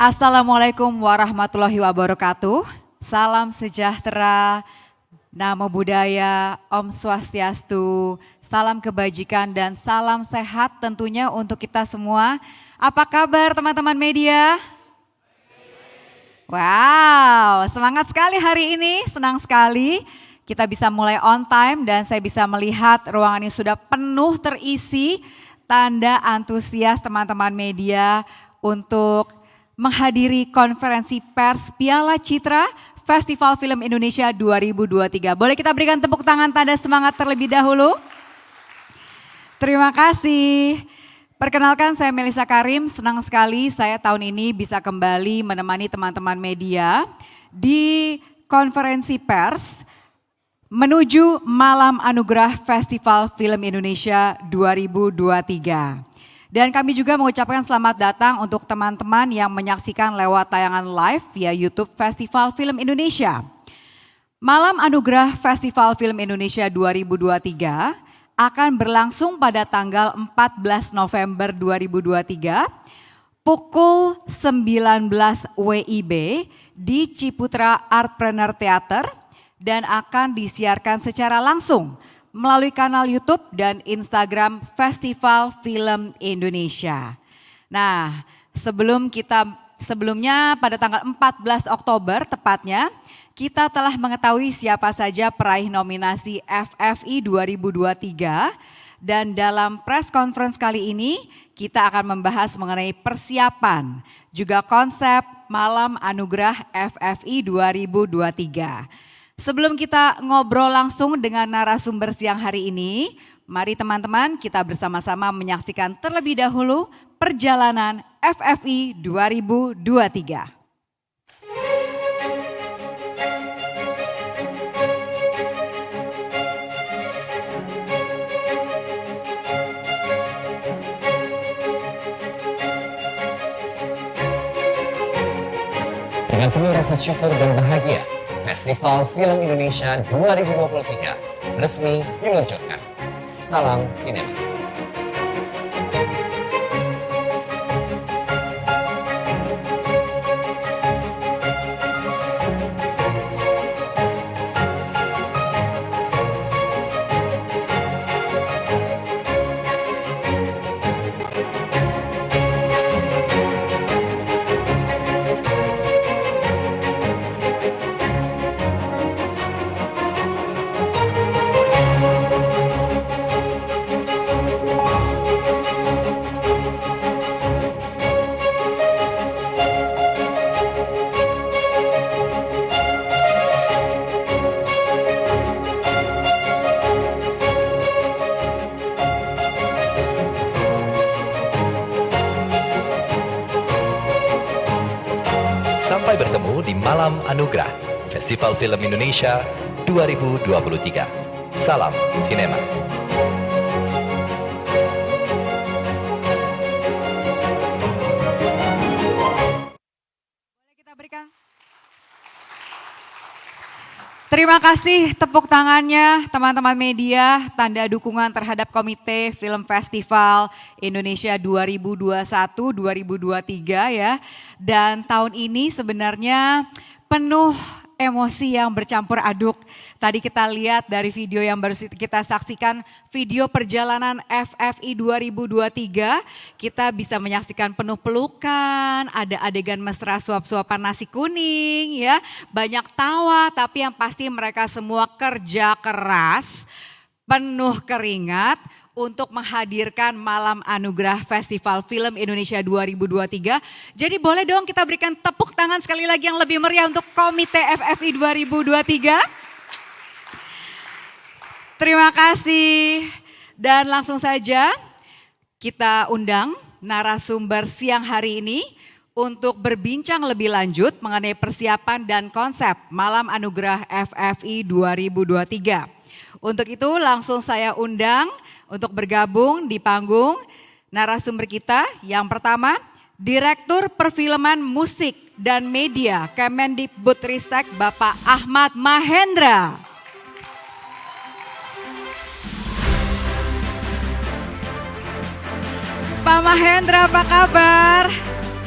Assalamualaikum warahmatullahi wabarakatuh. Salam sejahtera, namo buddhaya, Om Swastiastu, salam kebajikan dan salam sehat tentunya untuk kita semua. Apa kabar teman-teman media? Wow, semangat sekali hari ini, senang sekali. Kita bisa mulai on time dan saya bisa melihat ruangan ini sudah penuh terisi, tanda antusias teman-teman media untuk menghadiri konferensi pers Piala Citra Festival Film Indonesia 2023. Boleh kita berikan tepuk tangan tanda semangat terlebih dahulu? Terima kasih. Perkenalkan saya Melissa Karim, senang sekali saya tahun ini bisa kembali menemani teman-teman media di konferensi pers menuju Malam Anugerah Festival Film Indonesia 2023. Dan kami juga mengucapkan selamat datang untuk teman-teman yang menyaksikan lewat tayangan live via YouTube Festival Film Indonesia. Malam Anugerah Festival Film Indonesia 2023 akan berlangsung pada tanggal 14 November 2023 pukul 19 WIB di Ciputra Artpreneur Theater dan akan disiarkan secara langsung melalui kanal YouTube dan Instagram Festival Film Indonesia. Nah, sebelumnya pada tanggal 14 Oktober tepatnya, kita telah mengetahui siapa saja peraih nominasi FFI 2023 dan dalam press conference kali ini kita akan membahas mengenai persiapan juga konsep Malam Anugerah FFI 2023. Sebelum kita ngobrol langsung dengan narasumber siang hari ini, mari teman-teman kita bersama-sama menyaksikan terlebih dahulu perjalanan FFI 2023. Dengan penuh rasa syukur dan bahagia, Festival Film Indonesia 2023 resmi diluncurkan. Salam Sinema. Sampai bertemu di Malam Anugerah Festival Film Indonesia 2023. Salam Sinema. Boleh kita berikan? Terima kasih tepuk tangannya teman-teman media, tanda dukungan terhadap Komite Film Festival Indonesia 2021-2023 ya. Dan tahun ini sebenarnya penuh emosi yang bercampur aduk. Tadi kita lihat dari video yang baru kita saksikan, video perjalanan FFI 2023, kita bisa menyaksikan penuh pelukan, ada adegan mesra suap-suapan nasi kuning ya, banyak tawa tapi yang pasti mereka semua kerja keras, penuh keringat untuk menghadirkan Malam Anugerah Festival Film Indonesia 2023. Jadi boleh dong kita berikan tepuk tangan sekali lagi yang lebih meriah untuk Komite FFI 2023. Terima kasih. Dan langsung saja kita undang narasumber siang hari ini untuk berbincang lebih lanjut mengenai persiapan dan konsep Malam Anugerah FFI 2023. Untuk itu langsung saya undang untuk bergabung di panggung narasumber kita. Yang pertama, Direktur Perfilman Musik dan Media Kemendikbudristek Bapak Ahmad Mahendra. Pak Mahendra, apa kabar?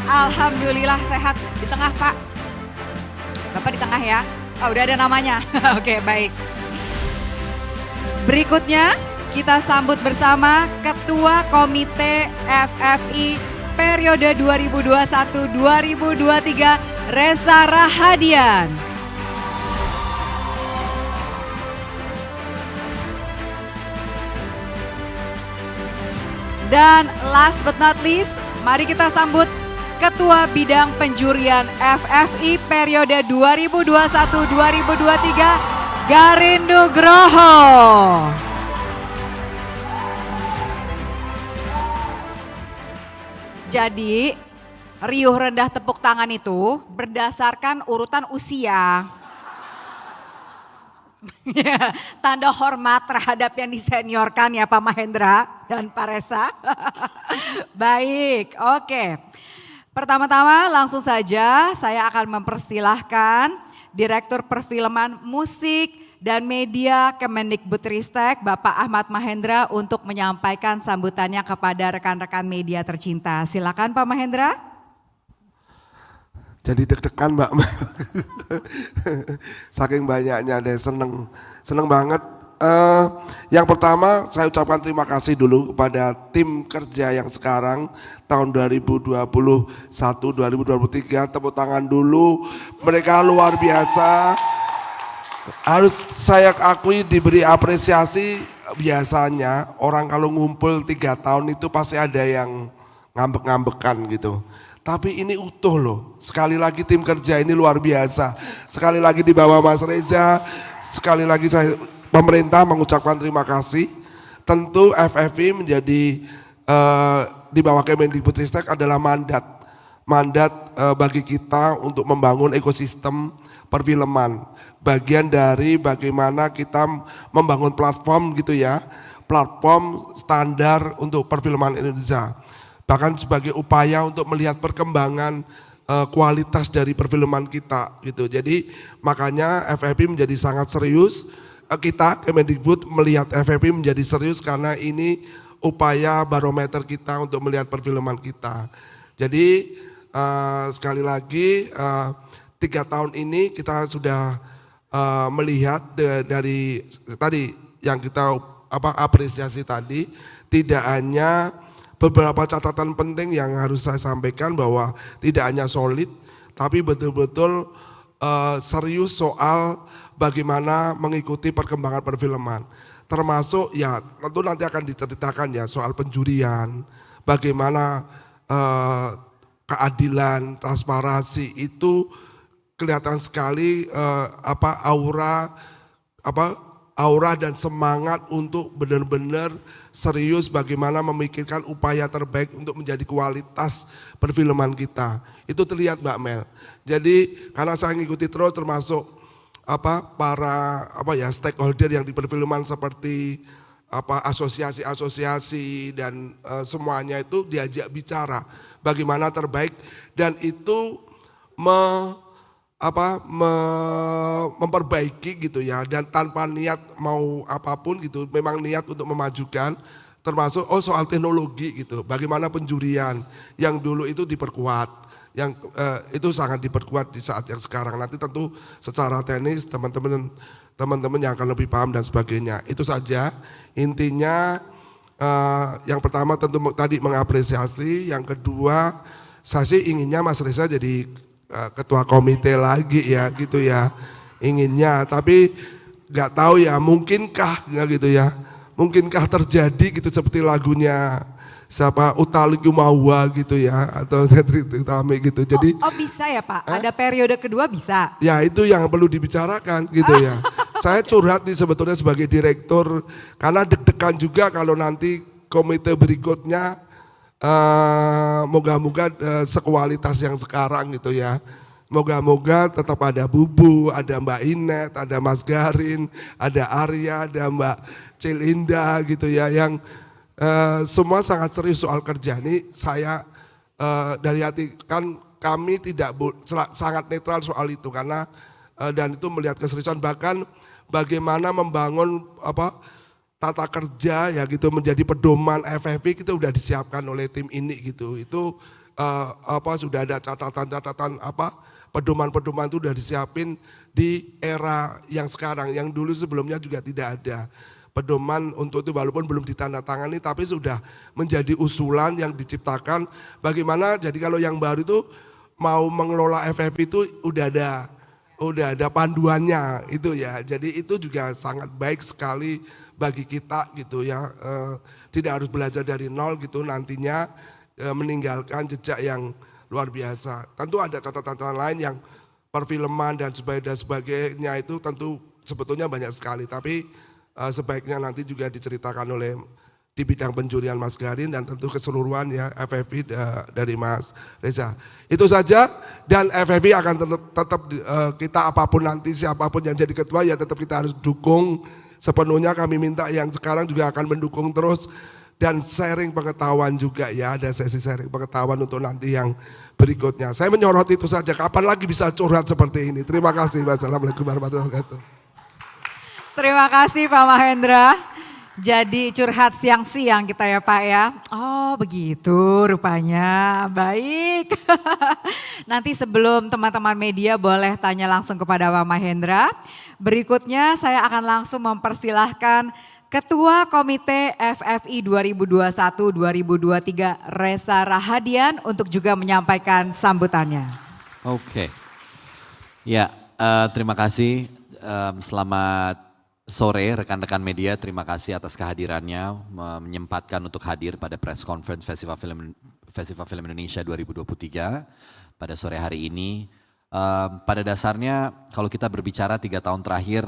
Alhamdulillah sehat. Di tengah Pak. Bapak di tengah ya. Oh, udah ada namanya. Oke, baik. Berikutnya kita sambut bersama Ketua Komite FFI periode 2021-2023 Reza Rahadian. Dan last but not least, mari kita sambut Ketua Bidang Penjurian FFI periode 2021-2023 Garin Nugroho. Jadi, riuh rendah tepuk tangan itu berdasarkan urutan usia. Tanda hormat terhadap yang diseniorkan ya Pak Mahendra dan Pak Reza. Baik, oke. Pertama-tama langsung saja saya akan mempersilahkan Direktur Perfilman Musik dan Media Kemendikbudristek Bapak Ahmad Mahendra untuk menyampaikan sambutannya kepada rekan-rekan media tercinta. Silakan Pak Mahendra. Jadi deg-degan Mbak. Saking banyaknya deh, seneng banget. Yang pertama saya ucapkan terima kasih dulu kepada tim kerja yang sekarang tahun 2021-2023. Tepuk tangan dulu, mereka luar biasa. Harus saya akui diberi apresiasi. Biasanya orang kalau ngumpul 3 tahun itu pasti ada yang ngambek-ngambekan gitu. Tapi ini utuh loh, sekali lagi tim kerja ini luar biasa. Sekali lagi di bawah Mas Reza, sekali lagi pemerintah mengucapkan terima kasih. Tentu FFI menjadi di bawah Kemendikbudristek adalah mandat bagi kita untuk membangun ekosistem perfilman. Bagian dari bagaimana kita membangun platform gitu ya, platform standar untuk perfilman Indonesia. Bahkan sebagai upaya untuk melihat perkembangan kualitas dari perfilman kita gitu. Jadi makanya FFI menjadi sangat serius. Kita Kemendikbud melihat FFI menjadi serius karena ini upaya barometer kita untuk melihat perfilman kita. Jadi sekali lagi 3 tahun ini kita sudah melihat dari tadi yang kita apresiasi tadi, tidak hanya beberapa catatan penting yang harus saya sampaikan bahwa tidak hanya solid, tapi betul-betul serius soal bagaimana mengikuti perkembangan perfilman. Termasuk ya tentu nanti akan diceritakan ya soal penjurian, bagaimana keadilan, transparansi itu kelihatan sekali aura dan semangat untuk benar-benar serius bagaimana memikirkan upaya terbaik untuk menjadi kualitas perfilman kita. Itu terlihat Mbak Mel. Jadi karena saya ngikuti terus termasuk para stakeholder yang di perfilman seperti asosiasi-asosiasi dan semuanya itu diajak bicara bagaimana terbaik, dan itu memperbaiki gitu ya, dan tanpa niat mau apapun gitu, memang niat untuk memajukan, termasuk soal teknologi gitu, bagaimana penjurian yang dulu itu diperkuat, yang itu sangat diperkuat di saat yang sekarang. Nanti tentu secara teknis teman-teman yang akan lebih paham dan sebagainya. Itu saja intinya. Yang pertama tentu tadi mengapresiasi, yang kedua saya sih inginnya Mas Reza jadi ketua komite lagi ya gitu ya, inginnya, tapi nggak tahu ya mungkinkah nggak gitu ya, mungkinkah terjadi gitu seperti lagunya siapa Utali Kumawa gitu ya, atau Hendrik Tami gitu. Jadi bisa ya Pak, ada periode kedua bisa? Ya itu yang perlu dibicarakan gitu ya. Saya curhat nih sebetulnya sebagai direktur, karena deg-degan juga kalau nanti komite berikutnya moga-moga sekualitas yang sekarang gitu ya. Moga-moga tetap ada Bubu, ada Mbak Inet, ada Mas Garin, ada Arya, ada Mbak Cilinda gitu ya, yang semua sangat serius soal kerja. Ini saya dari hati, kan kami tidak sangat netral soal itu, karena dan itu melihat keseriusan, bahkan bagaimana membangun tata kerja ya gitu menjadi pedoman FFI, kita udah disiapkan oleh tim ini gitu. Itu sudah ada catatan-catatan pedoman-pedoman itu sudah disiapin di era yang sekarang, yang dulu sebelumnya juga tidak ada pedoman untuk itu, walaupun belum ditandatangani tapi sudah menjadi usulan yang diciptakan bagaimana. Jadi kalau yang baru itu mau mengelola FFP itu udah ada panduannya itu ya. Jadi itu juga sangat baik sekali bagi kita gitu ya. Tidak harus belajar dari nol gitu nantinya, meninggalkan jejak yang luar biasa. Tentu ada catatan-catatan lain yang perfilman dan sebagainya itu tentu sebetulnya banyak sekali, tapi sebaiknya nanti juga diceritakan oleh di bidang penjurian Mas Garin dan tentu keseluruhan ya FFP dari Mas Reza. Itu saja, dan FFP akan tetap kita apapun nanti, siapapun yang jadi ketua ya tetap kita harus dukung sepenuhnya. Kami minta yang sekarang juga akan mendukung terus dan sharing pengetahuan juga ya, ada sesi sharing pengetahuan untuk nanti yang berikutnya. Saya menyorot itu saja, kapan lagi bisa curhat seperti ini. Terima kasih. Wassalamualaikum warahmatullahi wabarakatuh. Terima kasih Pak Mahendra. Jadi curhat siang-siang kita ya Pak ya. Oh begitu rupanya, baik. Nanti sebelum teman-teman media boleh tanya langsung kepada Pak Mahendra. Berikutnya saya akan langsung mempersilahkan Ketua Komite FFI 2021-2023 Reza Rahadian untuk juga menyampaikan sambutannya. Oke. Ya, terima kasih. Selamat sore rekan-rekan media, terima kasih atas kehadirannya, menyempatkan untuk hadir pada press conference Festival Film Indonesia 2023 pada sore hari ini. Pada dasarnya kalau kita berbicara 3 tahun terakhir,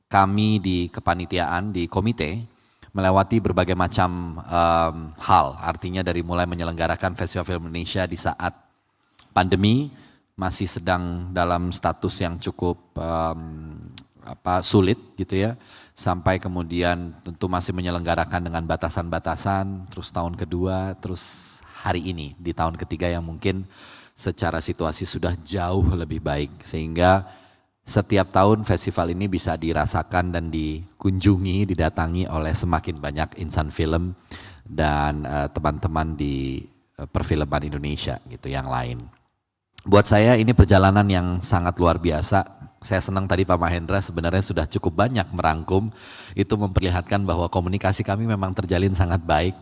kami di kepanitiaan, di komite, melewati berbagai macam hal. Artinya dari mulai menyelenggarakan Festival Film Indonesia di saat pandemi, masih sedang dalam status yang cukup sulit gitu ya, sampai kemudian tentu masih menyelenggarakan dengan batasan-batasan, terus tahun kedua, terus hari ini di tahun ketiga yang mungkin secara situasi sudah jauh lebih baik, sehingga setiap tahun festival ini bisa dirasakan dan dikunjungi, didatangi oleh semakin banyak insan film dan teman-teman di perfilman Indonesia gitu yang lain. Buat saya ini perjalanan yang sangat luar biasa. Saya senang tadi Pak Mahendra sebenarnya sudah cukup banyak merangkum, itu memperlihatkan bahwa komunikasi kami memang terjalin sangat baik.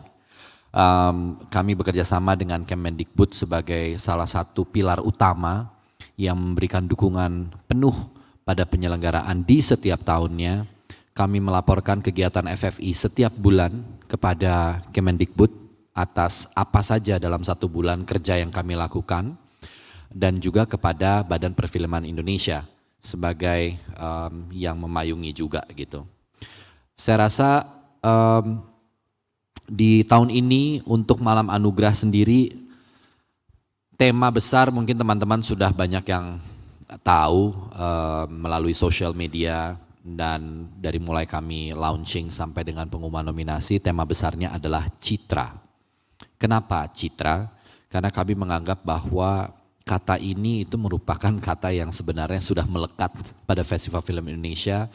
Kami bekerja sama dengan Kemendikbud sebagai salah satu pilar utama yang memberikan dukungan penuh pada penyelenggaraan di setiap tahunnya. Kami melaporkan kegiatan FFI setiap bulan kepada Kemendikbud atas apa saja dalam 1 bulan kerja yang kami lakukan, dan juga kepada Badan Perfilman Indonesia sebagai yang memayungi juga gitu. Saya rasa di tahun ini untuk Malam Anugerah sendiri, tema besar mungkin teman-teman sudah banyak yang tahu melalui sosial media, dan dari mulai kami launching sampai dengan pengumuman nominasi, tema besarnya adalah citra. Kenapa citra? Karena kami menganggap bahwa kata ini itu merupakan kata yang sebenarnya sudah melekat pada Festival Film Indonesia,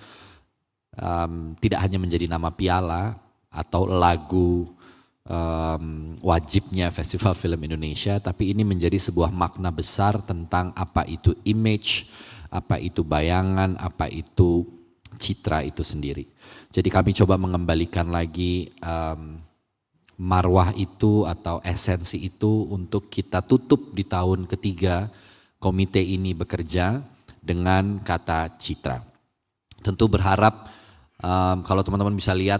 tidak hanya menjadi nama piala atau lagu wajibnya Festival Film Indonesia, tapi ini menjadi sebuah makna besar tentang apa itu image, apa itu bayangan, apa itu citra itu sendiri. Jadi kami coba mengembalikan lagi marwah itu atau esensi itu untuk kita tutup di tahun ketiga komite ini bekerja dengan kata citra. Tentu berharap kalau teman-teman bisa lihat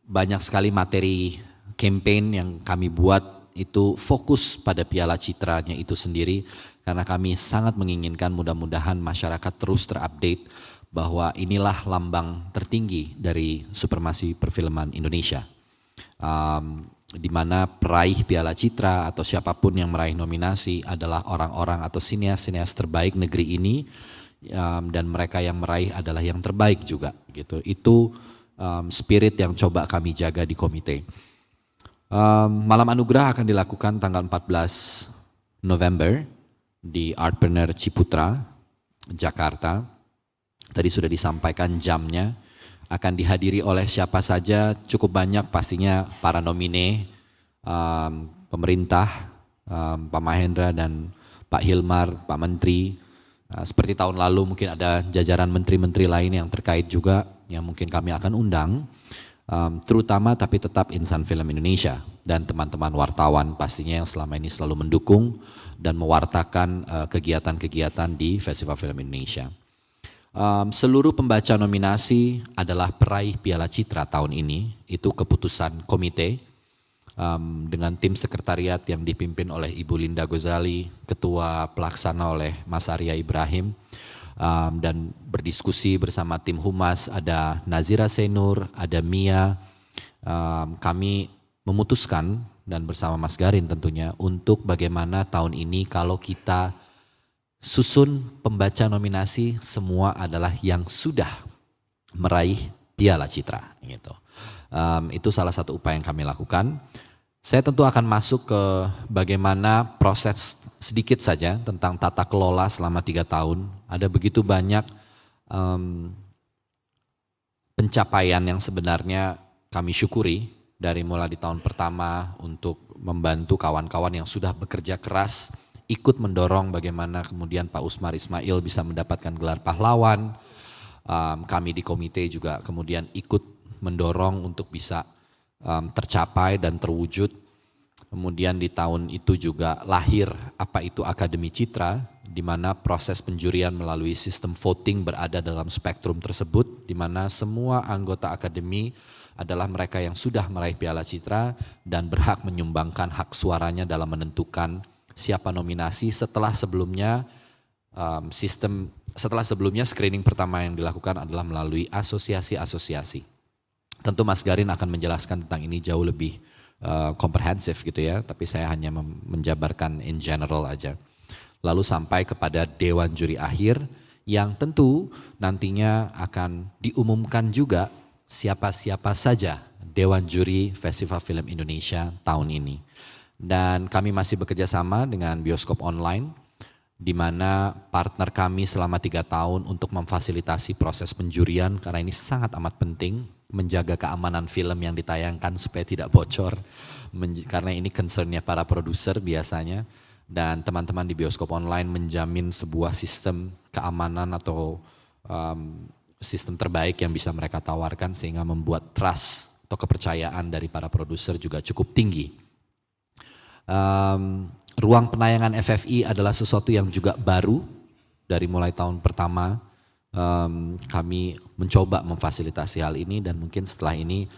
banyak sekali materi campaign yang kami buat itu fokus pada piala citranya itu sendiri, karena kami sangat menginginkan mudah-mudahan masyarakat terus terupdate bahwa inilah lambang tertinggi dari supremasi perfilman Indonesia. Di mana peraih piala citra atau siapapun yang meraih nominasi adalah orang-orang atau sinias-sinias terbaik negeri ini, dan mereka yang meraih adalah yang terbaik juga gitu. Itu spirit yang coba kami jaga di komite. Malam Anugerah akan dilakukan tanggal 14 November di Artpreneur Ciputra, Jakarta. Tadi sudah disampaikan jamnya. Akan dihadiri oleh siapa saja, cukup banyak pastinya para nomine, pemerintah, Pak Mahendra dan Pak Hilmar, Pak Menteri. Seperti tahun lalu mungkin ada jajaran menteri-menteri lain yang terkait juga yang mungkin kami akan undang. Terutama tapi tetap insan film Indonesia dan teman-teman wartawan pastinya yang selama ini selalu mendukung dan mewartakan kegiatan-kegiatan di Festival Film Indonesia. Seluruh pembaca nominasi adalah peraih Piala Citra tahun ini, itu keputusan komite dengan tim sekretariat yang dipimpin oleh Ibu Linda Gozali, ketua pelaksana oleh Mas Arya Ibrahim, dan berdiskusi bersama tim humas, ada Nazira Senur, ada Mia. Kami memutuskan dan bersama Mas Garin tentunya untuk bagaimana tahun ini kalau kita susun pembaca nominasi semua adalah yang sudah meraih Piala Citra gitu. Itu salah satu upaya yang kami lakukan. Saya tentu akan masuk ke bagaimana proses sedikit saja tentang tata kelola selama 3 tahun. Ada begitu banyak pencapaian yang sebenarnya kami syukuri dari mulai di tahun pertama untuk membantu kawan-kawan yang sudah bekerja keras, ikut mendorong bagaimana kemudian Pak Usmar Ismail bisa mendapatkan gelar pahlawan. Kami di komite juga kemudian ikut mendorong untuk bisa tercapai dan terwujud. Kemudian di tahun itu juga lahir apa itu Akademi Citra, di mana proses penjurian melalui sistem voting berada dalam spektrum tersebut, di mana semua anggota akademi adalah mereka yang sudah meraih Piala Citra dan berhak menyumbangkan hak suaranya dalam menentukan siapa nominasi setelah sebelumnya screening pertama yang dilakukan adalah melalui asosiasi-asosiasi. Tentu Mas Garin akan menjelaskan tentang ini jauh lebih komprehensif gitu ya, tapi saya hanya menjabarkan in general aja. Lalu sampai kepada Dewan Juri Akhir yang tentu nantinya akan diumumkan juga siapa-siapa saja Dewan Juri Festival Film Indonesia tahun ini. Dan kami masih bekerja sama dengan Bioskop Online, di mana partner kami selama 3 tahun untuk memfasilitasi proses penjurian, karena ini sangat amat penting, menjaga keamanan film yang ditayangkan supaya tidak bocor, karena ini concernnya para produser biasanya, dan teman-teman di Bioskop Online menjamin sebuah sistem keamanan atau sistem terbaik yang bisa mereka tawarkan sehingga membuat trust atau kepercayaan dari para produser juga cukup tinggi. Ruang penayangan FFI adalah sesuatu yang juga baru dari mulai tahun pertama. Kami mencoba memfasilitasi hal ini dan mungkin setelah ini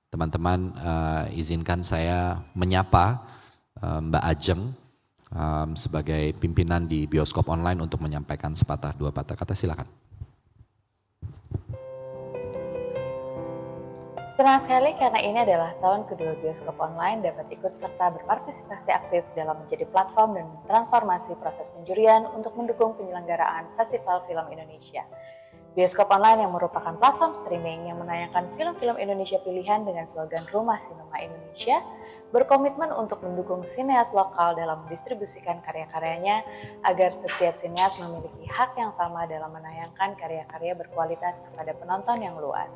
teman-teman izinkan saya menyapa Mbak Ajeng sebagai pimpinan di Bioskop Online untuk menyampaikan sepatah dua patah kata, silakan. Senang sekali karena ini adalah tahun kedua Bioskop Online dapat ikut serta berpartisipasi aktif dalam menjadi platform dan transformasi proses penjurian untuk mendukung penyelenggaraan Festival Film Indonesia. Bioskop Online yang merupakan platform streaming yang menayangkan film-film Indonesia pilihan dengan slogan Rumah Sinema Indonesia, berkomitmen untuk mendukung sineas lokal dalam mendistribusikan karya-karyanya agar setiap sineas memiliki hak yang sama dalam menayangkan karya-karya berkualitas kepada penonton yang luas.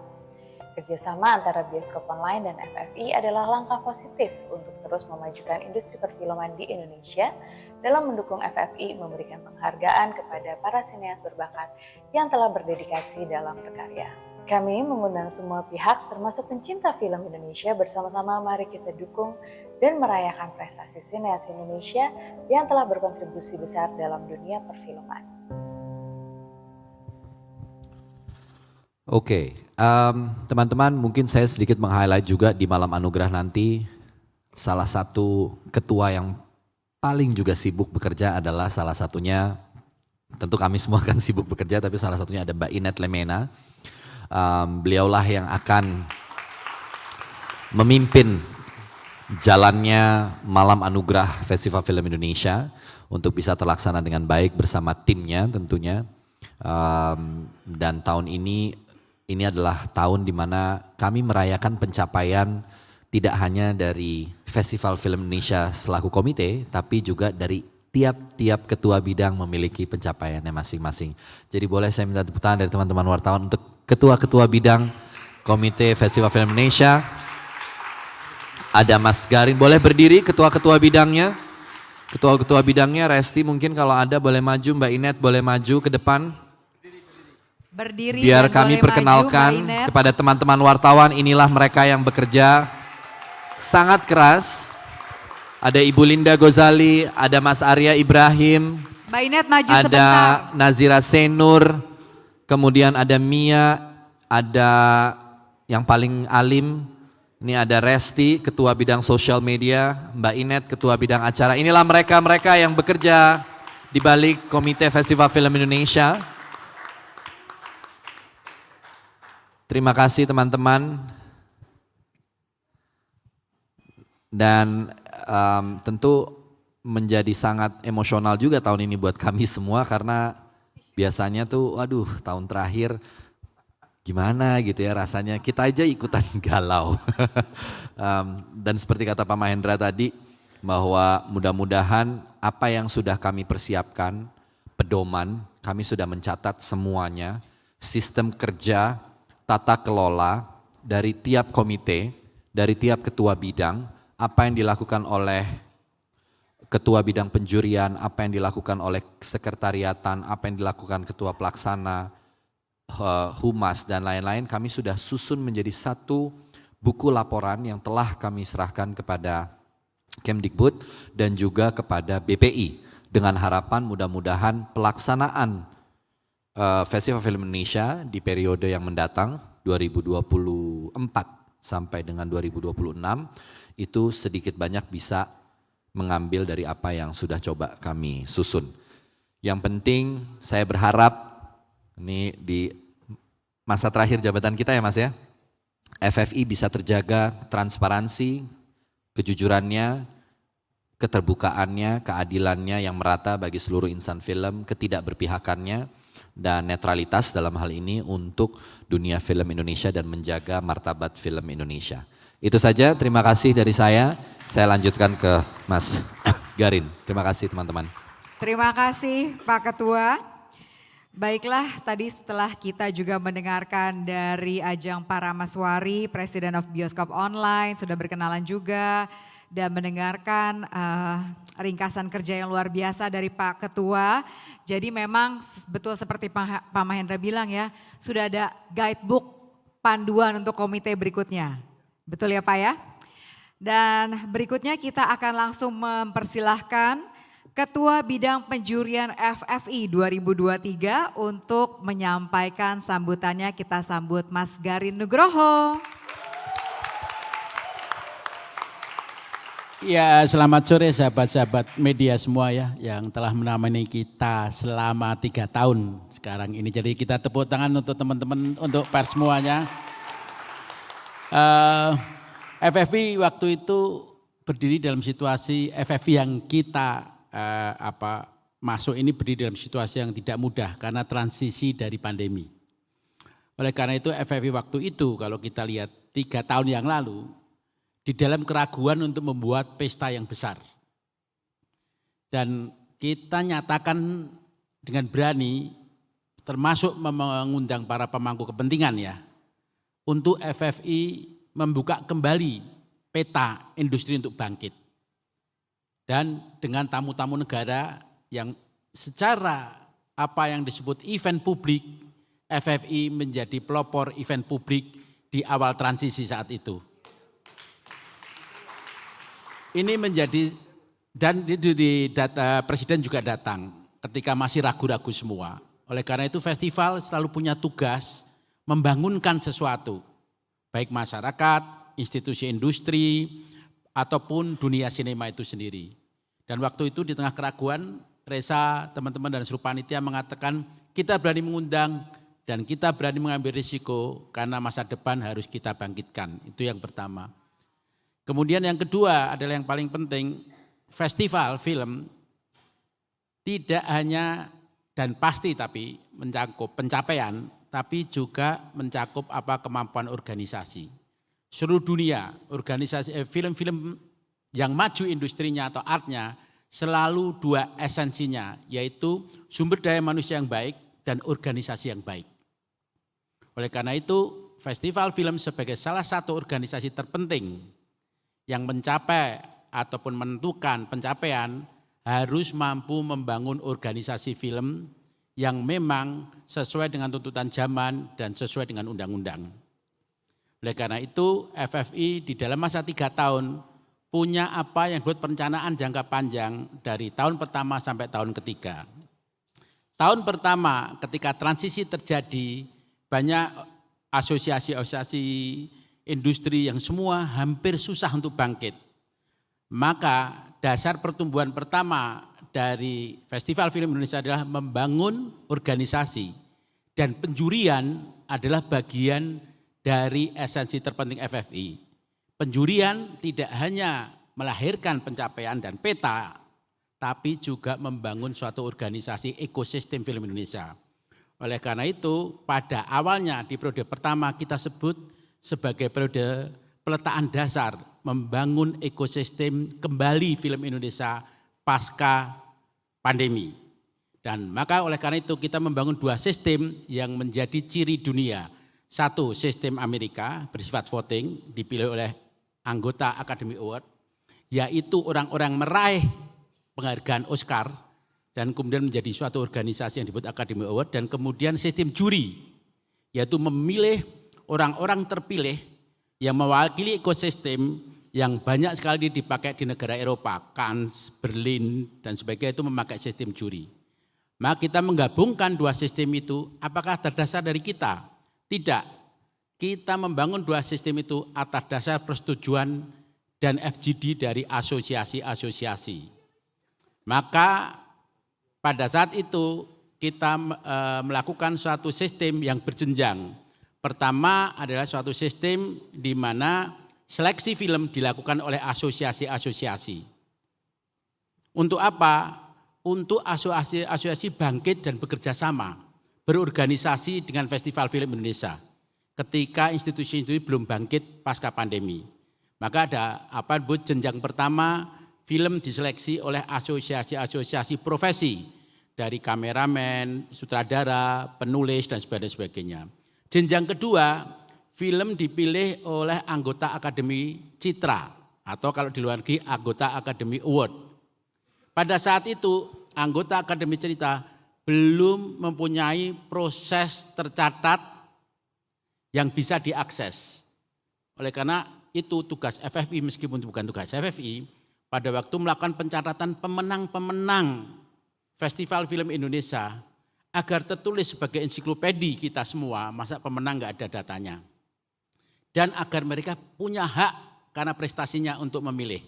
Kerjasama antara Bioskop Online dan FFI adalah langkah positif untuk terus memajukan industri perfilman di Indonesia dalam mendukung FFI memberikan penghargaan kepada para sineas berbakat yang telah berdedikasi dalam berkarya. Kami mengundang semua pihak termasuk pencinta film Indonesia bersama-sama mari kita dukung dan merayakan prestasi sineas Indonesia yang telah berkontribusi besar dalam dunia perfilman. Oke, teman-teman mungkin saya sedikit meng-highlight juga di malam anugerah nanti salah satu ketua yang paling juga sibuk bekerja adalah salah satunya, tentu kami semua kan sibuk bekerja tapi salah satunya ada Mbak Inet Lemena. Beliaulah yang akan memimpin jalannya malam anugerah Festival Film Indonesia untuk bisa terlaksana dengan baik bersama timnya tentunya. Dan tahun ini adalah tahun di mana kami merayakan pencapaian tidak hanya dari Festival Film Indonesia selaku komite, tapi juga dari tiap-tiap ketua bidang memiliki pencapaiannya masing-masing. Jadi boleh saya minta tepuk tangan dari teman-teman wartawan untuk ketua-ketua bidang Komite Festival Film Indonesia. Ada Mas Garin, boleh berdiri ketua-ketua bidangnya. Ketua-ketua bidangnya, Resti mungkin kalau ada boleh maju, Mbak Inet boleh maju ke depan. Berdiri Biar dan kami boleh perkenalkan maju, Mbak Inet. kepada teman-teman wartawan, inilah mereka yang bekerja sangat keras. Ada Ibu Linda Gozali, ada Mas Arya Ibrahim, Mbak Inet maju ada sebentar. Nazira Senur, kemudian ada Mia, ada yang paling alim, ini ada Resti, Ketua Bidang Sosial Media, Mbak Inet, Ketua Bidang Acara. Inilah mereka-mereka yang bekerja di balik Komite Festival Film Indonesia. Terima kasih teman-teman. Dan tentu menjadi sangat emosional juga tahun ini buat kami semua karena biasanya tuh waduh tahun terakhir gimana gitu ya rasanya, kita aja ikutan galau. Dan seperti kata Pak Mahendra tadi bahwa mudah-mudahan apa yang sudah kami persiapkan, pedoman, kami sudah mencatat semuanya, sistem kerja, tata kelola dari tiap komite, dari tiap ketua bidang, apa yang dilakukan oleh ketua bidang penjurian, apa yang dilakukan oleh sekretariatan, apa yang dilakukan ketua pelaksana, humas dan lain-lain, kami sudah susun menjadi satu buku laporan yang telah kami serahkan kepada Kemdikbud dan juga kepada BPI dengan harapan mudah-mudahan pelaksanaan Festival Film Indonesia di periode yang mendatang 2024 sampai dengan 2026 itu sedikit banyak bisa mengambil dari apa yang sudah coba kami susun. Yang penting saya berharap ini di masa terakhir jabatan kita ya Mas ya, FFI bisa terjaga transparansi, kejujurannya, keterbukaannya, keadilannya yang merata bagi seluruh insan film, ketidakberpihakannya, dan netralitas dalam hal ini untuk dunia film Indonesia dan menjaga martabat film Indonesia. Itu saja, terima kasih dari saya lanjutkan ke Mas Garin. Terima kasih teman-teman. Terima kasih Pak Ketua. Baiklah, tadi setelah kita juga mendengarkan dari Ajang Paramaswari, President of Bioskop Online, sudah berkenalan juga dan mendengarkan ringkasan kerja yang luar biasa dari Pak Ketua. Jadi memang betul seperti Pak Mahendra bilang ya, sudah ada guidebook panduan untuk komite berikutnya. Betul ya Pak ya? Dan berikutnya kita akan langsung mempersilahkan Ketua Bidang Penjurian FFI 2023 untuk menyampaikan sambutannya. Kita sambut Mas Garin Nugroho. Ya, selamat sore sahabat-sahabat media semua ya yang telah menemani kita selama 3 tahun sekarang ini. Jadi kita tepuk tangan untuk teman-teman, untuk pers semuanya. FFI waktu itu berdiri dalam situasi FFI yang kita masuk ini berdiri dalam situasi yang tidak mudah karena transisi dari pandemi. Oleh karena itu FFI waktu itu kalau kita lihat 3 tahun yang lalu di dalam keraguan untuk membuat pesta yang besar. Dan kita nyatakan dengan berani termasuk mengundang para pemangku kepentingan ya untuk FFI membuka kembali peta industri untuk bangkit. Dan dengan tamu-tamu negara yang secara apa yang disebut event publik, FFI menjadi pelopor event publik di awal transisi saat itu. Ini menjadi, dan itu di data Presiden juga datang ketika masih ragu-ragu semua. Oleh karena itu festival selalu punya tugas membangunkan sesuatu, baik masyarakat, institusi industri, ataupun dunia sinema itu sendiri. Dan waktu itu di tengah keraguan, Reza, teman-teman dan seluruh panitia mengatakan kita berani mengundang dan kita berani mengambil risiko karena masa depan harus kita bangkitkan. Itu yang pertama. Kemudian yang kedua adalah yang paling penting, festival film tidak hanya dan pasti tapi mencakup pencapaian, tapi juga mencakup kemampuan organisasi. Seluruh dunia, organisasi film-film yang maju industrinya atau artnya selalu 2 esensinya, yaitu sumber daya manusia yang baik dan organisasi yang baik. Oleh karena itu, festival film sebagai salah satu organisasi terpenting yang mencapai ataupun menentukan pencapaian harus mampu membangun organisasi film yang memang sesuai dengan tuntutan zaman dan sesuai dengan undang-undang. Oleh karena itu, FFI di dalam masa 3 tahun punya apa yang disebut perencanaan jangka panjang dari tahun pertama sampai tahun ketiga. Tahun pertama ketika transisi terjadi, banyak asosiasi-asosiasi industri yang semua hampir susah untuk bangkit. Maka dasar pertumbuhan pertama dari Festival Film Indonesia adalah membangun organisasi, dan penjurian adalah bagian dari esensi terpenting FFI. Penjurian tidak hanya melahirkan pencapaian dan peta, tapi juga membangun suatu organisasi ekosistem film Indonesia. Oleh karena itu, pada awalnya di periode pertama kita sebut sebagai periode peletaan dasar membangun ekosistem kembali film Indonesia pasca pandemi. Dan maka oleh karena itu kita membangun 2 sistem yang menjadi ciri dunia. Satu, sistem Amerika bersifat voting, dipilih oleh anggota Academy Award, yaitu orang-orang meraih penghargaan Oscar dan kemudian menjadi suatu organisasi yang disebut Academy Award. Dan kemudian sistem juri, yaitu memilih orang-orang terpilih yang mewakili ekosistem yang banyak sekali dipakai di negara Eropa, Cannes, Berlin, dan sebagainya, itu memakai sistem juri. Maka kita menggabungkan 2 sistem itu, apakah terdasar dari kita? Tidak. Kita membangun 2 sistem itu atas dasar persetujuan dan FGD dari asosiasi-asosiasi. Maka pada saat itu kita melakukan suatu sistem yang berjenjang. Pertama adalah suatu sistem di mana seleksi film dilakukan oleh asosiasi-asosiasi. Untuk apa? Untuk asosiasi-asosiasi bangkit dan bekerja sama, berorganisasi dengan Festival Film Indonesia. Ketika institusi itu belum bangkit pasca pandemi. Maka ada jenjang pertama, film diseleksi oleh asosiasi-asosiasi profesi, dari kameramen, sutradara, penulis, dan sebagainya. Jenjang kedua, film dipilih oleh anggota Akademi Citra, atau kalau di luar negeri anggota Academy Award. Pada saat itu anggota Akademi Citra belum mempunyai proses tercatat yang bisa diakses. Oleh karena itu tugas FFI, meskipun bukan tugas FFI, pada waktu melakukan pencatatan pemenang-pemenang Festival Film Indonesia agar tertulis sebagai ensiklopedi kita semua, masa pemenang nggak ada datanya. Dan agar mereka punya hak karena prestasinya untuk memilih.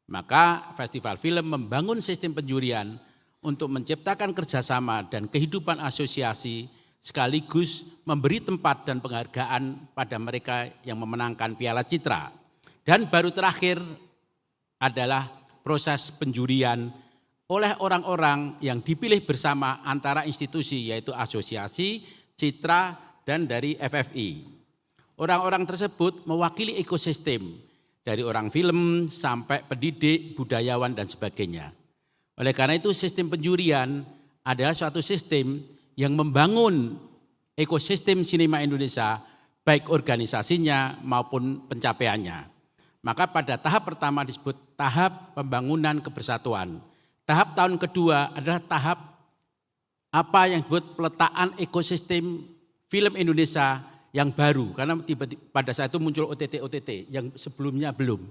Maka Festival Film membangun sistem penjurian untuk menciptakan kerjasama dan kehidupan asosiasi, sekaligus memberi tempat dan penghargaan pada mereka yang memenangkan Piala Citra. Dan baru terakhir adalah proses penjurian oleh orang-orang yang dipilih bersama antara institusi, yaitu asosiasi, Citra, dan dari FFI. Orang-orang tersebut mewakili ekosistem, dari orang film sampai pendidik, budayawan, dan sebagainya. Oleh karena itu sistem penjurian adalah suatu sistem yang membangun ekosistem sinema Indonesia, baik organisasinya maupun pencapaiannya. Maka pada tahap pertama disebut tahap pembangunan kebersatuan. Tahap tahun kedua adalah tahap apa yang disebut peletaan ekosistem film Indonesia yang baru, karena pada saat itu muncul OTT yang sebelumnya belum.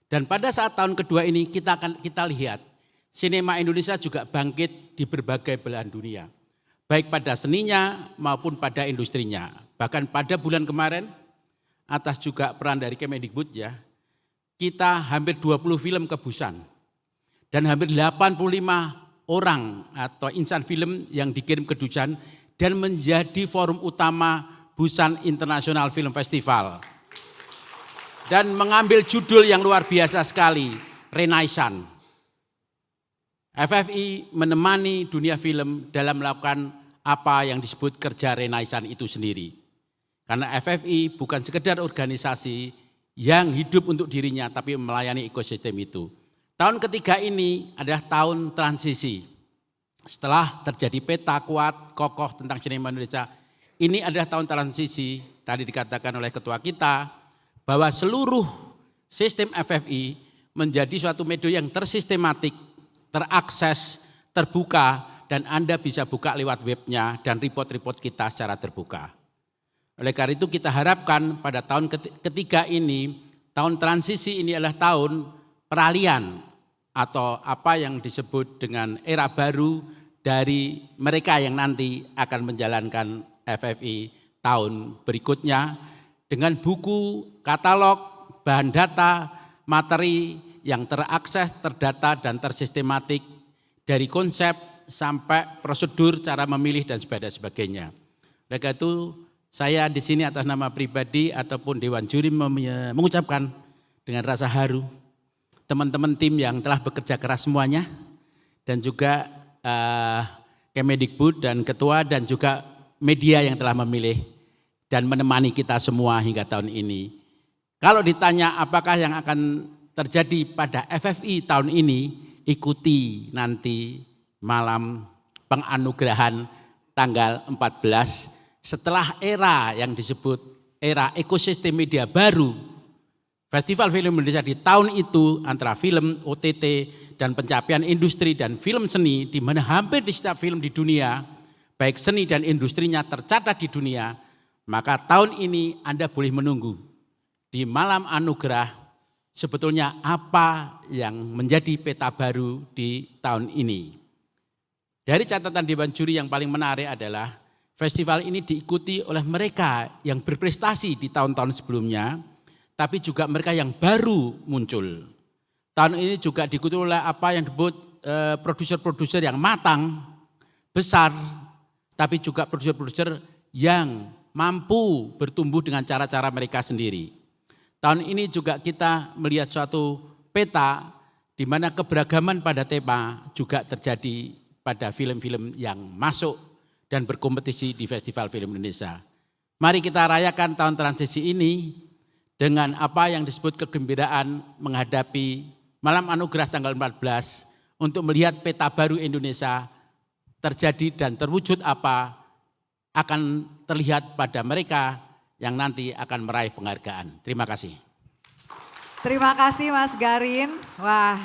Dan pada saat tahun kedua ini kita lihat sinema Indonesia juga bangkit di berbagai belahan dunia, baik pada seninya maupun pada industrinya. Bahkan pada bulan kemarin, atas juga peran dari Kemendikbud ya, kita hampir 20 film ke Busan dan hampir 85 orang atau insan film yang dikirim ke Busan dan menjadi forum utama Busan International Film Festival. Dan mengambil judul yang luar biasa sekali, Renaissance. FFI menemani dunia film dalam melakukan apa yang disebut kerja Renaissance itu sendiri. Karena FFI bukan sekedar organisasi yang hidup untuk dirinya, tapi melayani ekosistem itu. Tahun ketiga ini adalah tahun transisi. Setelah terjadi peta kuat, kokoh tentang sinema Indonesia, ini adalah tahun transisi, tadi dikatakan oleh ketua kita, bahwa seluruh sistem FFI menjadi suatu media yang tersistematik, terakses, terbuka, dan Anda bisa buka lewat webnya dan report-report kita secara terbuka. Oleh karena itu kita harapkan pada tahun ketiga ini, tahun transisi ini adalah tahun peralihan atau apa yang disebut dengan era baru dari mereka yang nanti akan menjalankan FFI tahun berikutnya dengan buku, katalog, bahan data, materi yang terakses, terdata, dan tersistematik dari konsep sampai prosedur cara memilih dan sebagainya. Oleh karena itu saya di sini atas nama pribadi ataupun Dewan Juri mengucapkan dengan rasa haru teman-teman tim yang telah bekerja keras semuanya dan juga Kemedikbud dan Ketua dan juga media yang telah memilih dan menemani kita semua hingga tahun ini. Kalau ditanya apakah yang akan terjadi pada FFI tahun ini, ikuti nanti malam penganugerahan tanggal 14 setelah era yang disebut era ekosistem media baru. Festival Film Indonesia di tahun itu antara film, OTT, dan pencapaian industri dan film seni di mana hampir di setiap film di dunia, baik seni dan industrinya tercatat di dunia, maka tahun ini Anda boleh menunggu di malam anugerah sebetulnya apa yang menjadi peta baru di tahun ini. Dari catatan Dewan Juri yang paling menarik adalah festival ini diikuti oleh mereka yang berprestasi di tahun-tahun sebelumnya, tapi juga mereka yang baru muncul. Tahun ini juga diikuti oleh apa yang disebut produser-produser yang matang, besar, tapi juga produser-produser yang mampu bertumbuh dengan cara-cara mereka sendiri. Tahun ini juga kita melihat suatu peta di mana keberagaman pada tema juga terjadi pada film-film yang masuk dan berkompetisi di Festival Film Indonesia. Mari kita rayakan tahun transisi ini dengan apa yang disebut kegembiraan menghadapi malam anugerah tanggal 14 untuk melihat peta baru Indonesia terjadi dan terwujud apa akan terlihat pada mereka yang nanti akan meraih penghargaan. Terima kasih. Terima kasih Mas Garin. Wah,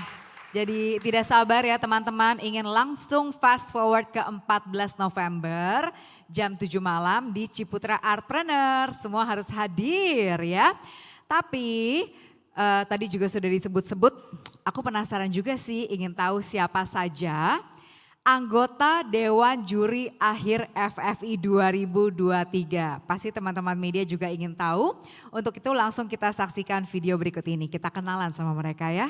jadi tidak sabar ya teman-teman ingin langsung fast forward ke 14 November jam 7 malam di Ciputra Artpreneur. Semua harus hadir ya. Tapi tadi juga sudah disebut-sebut, aku penasaran juga sih ingin tahu siapa saja anggota Dewan Juri Akhir FFI 2023. Pasti teman-teman media juga ingin tahu. Untuk itu langsung kita saksikan video berikut ini. Kita kenalan sama mereka ya.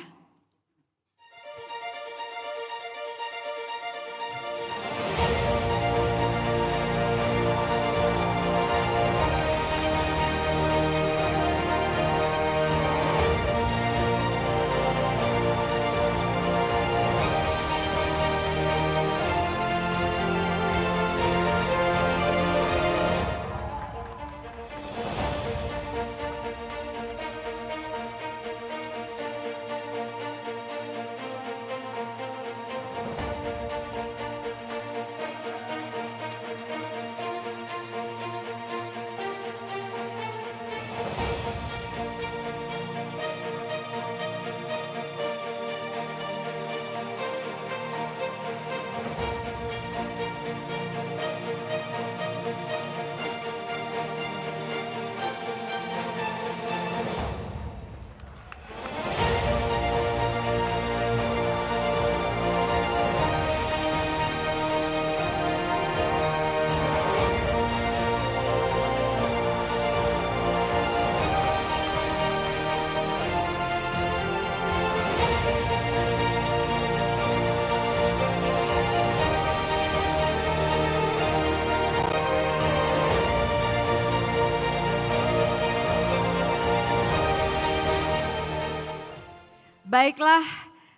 Baiklah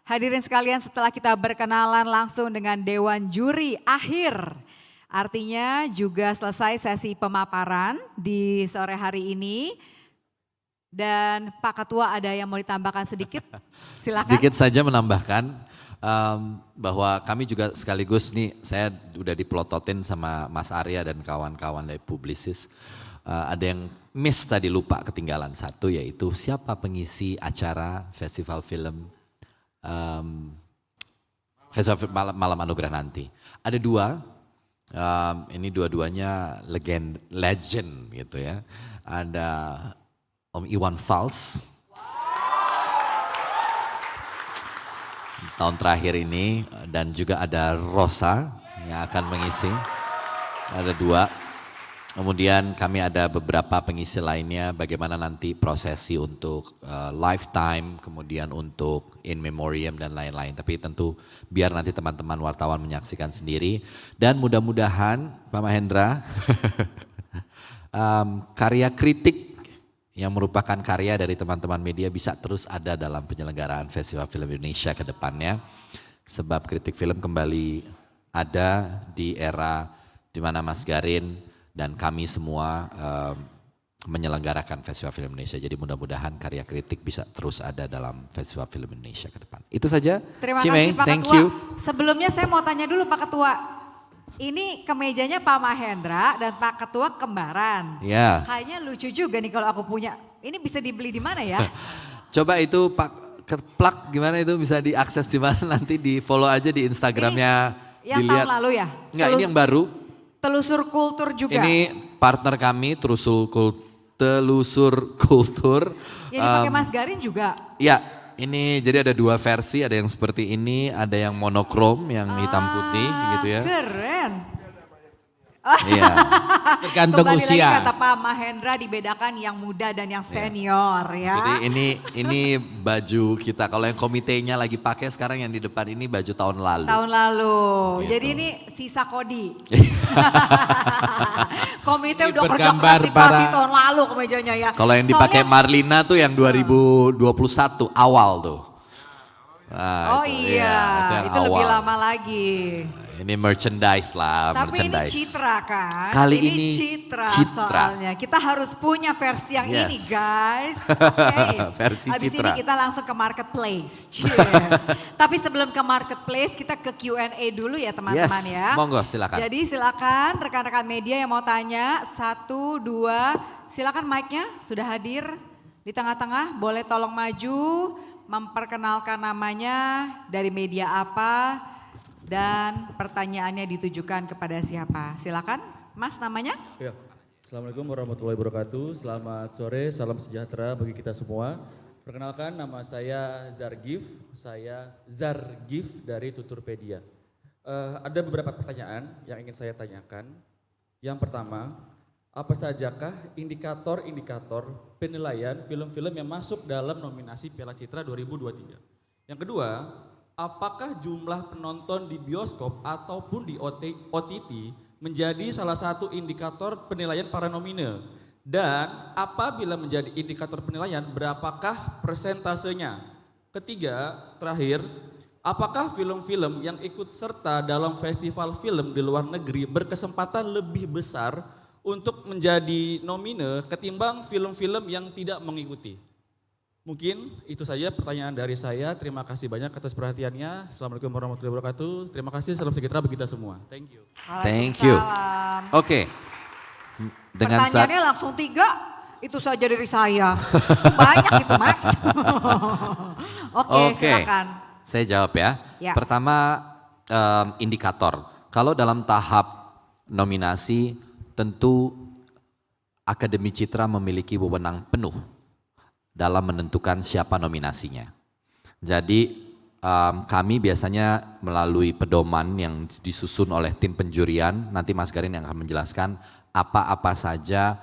hadirin sekalian, setelah kita berkenalan langsung dengan Dewan Juri Akhir. Artinya juga selesai sesi pemaparan di sore hari ini. Dan Pak Ketua ada yang mau ditambahkan sedikit? Silakan. Sedikit saja menambahkan bahwa kami juga sekaligus nih, saya udah dipelototin sama Mas Arya dan kawan-kawan dari Publicis. Ada yang miss tadi, lupa ketinggalan satu, yaitu siapa pengisi acara Festival Film Festival Malam Anugerah nanti. Ada dua, ini dua-duanya legend gitu ya. Ada Om Iwan Fals. Tahun terakhir ini, dan juga ada Rosa yang akan mengisi. Ada dua. Kemudian kami ada beberapa pengisi lainnya, bagaimana nanti prosesi untuk lifetime, kemudian untuk in memoriam dan lain-lain. Tapi tentu biar nanti teman-teman wartawan menyaksikan sendiri. Dan mudah-mudahan Pak Mahendra, karya kritik yang merupakan karya dari teman-teman media bisa terus ada dalam penyelenggaraan Festival Film Indonesia ke depannya. Sebab kritik film kembali ada di era di mana Mas Garin dan kami semua menyelenggarakan Festival Film Indonesia. Jadi mudah-mudahan karya kritik bisa terus ada dalam Festival Film Indonesia ke depan. Itu saja. Terima Cimei, kasih Pak thank Ketua. you. Sebelumnya saya mau tanya dulu Pak Ketua. Ini kemejanya Pak Mahendra dan Pak Ketua kembaran. Ya. Kayaknya lucu juga nih kalau aku punya. Ini bisa dibeli di mana ya? Coba itu Pak Keplak gimana itu bisa diakses di mana, nanti di follow aja di Instagramnya. Yang dilihat. tahun lalu ya? Enggak, ini yang baru. Telusur Kultur juga. Ini partner kami Telusur Kultur. Yang dipakai Mas Garin juga. Ya, ini jadi ada dua versi, ada yang seperti ini, ada yang monokrom yang hitam putih gitu ya. Keren. Iya. Tergantung Kembali usia. lagi kata Pak Mahendra dibedakan yang muda dan yang senior ya. Jadi ini baju kita. Kalau yang komitenya lagi pakai sekarang yang di depan ini baju tahun lalu. Tahun lalu. Gitu. Jadi ini sisa kodi. Komite Ini udah kerja bergambar keras dikasih para- tahun lalu kemejanya ya. Kalau yang dipakai Marlina tuh yang 2021 awal tuh. Nah, Oh itu, iya, ya, yang itu lebih awal. lama lagi. Ini merchandise lah, Tapi ini merchandise. citra kan? Kali ini citra citra. soalnya. Kita harus punya versi yang ini Yes. guys. Oke. Versi Habis citra. ini kita langsung ke marketplace. Cie. Tapi sebelum ke marketplace kita ke Q&A dulu ya teman-teman Yes, ya. monggo silakan. Jadi silakan rekan-rekan media yang mau tanya. 1, 2, silakan mic-nya sudah hadir di tengah-tengah. Boleh tolong maju, memperkenalkan namanya, dari media apa, dan pertanyaannya ditujukan kepada siapa. Silakan, Mas namanya? Ya. Assalamualaikum warahmatullahi wabarakatuh. Selamat sore, salam sejahtera bagi kita semua. Perkenalkan, nama saya Zargif. Saya Zargif dari Tuturpedia. Ada beberapa pertanyaan yang ingin saya tanyakan. Yang pertama, apa sajakah indikator-indikator penilaian film-film yang masuk dalam nominasi Piala Citra 2023? Yang kedua, apakah jumlah penonton di bioskop ataupun di OTT menjadi salah satu indikator penilaian para nomine? Dan apabila menjadi indikator penilaian, berapakah persentasenya? Ketiga, terakhir, apakah film-film yang ikut serta dalam festival film di luar negeri berkesempatan lebih besar untuk menjadi nomine ketimbang film-film yang tidak mengikuti? Mungkin itu saja pertanyaan dari saya. Terima kasih banyak atas perhatiannya. Assalamualaikum warahmatullahi wabarakatuh. Terima kasih, salam sejahtera bagi kita semua. Thank you. Thank you. Waalaikumsalam. Oke. Dengan Pertanyaannya langsung 3, itu saja dari saya. Banyak itu Mas. Oke, silakan. Saya jawab ya. Ya. Pertama indikator. Kalau dalam tahap nominasi tentu Akademi Citra memiliki wewenang penuh dalam menentukan siapa nominasinya. Jadi kami biasanya melalui pedoman yang disusun oleh tim penjurian, nanti Mas Garin yang akan menjelaskan apa-apa saja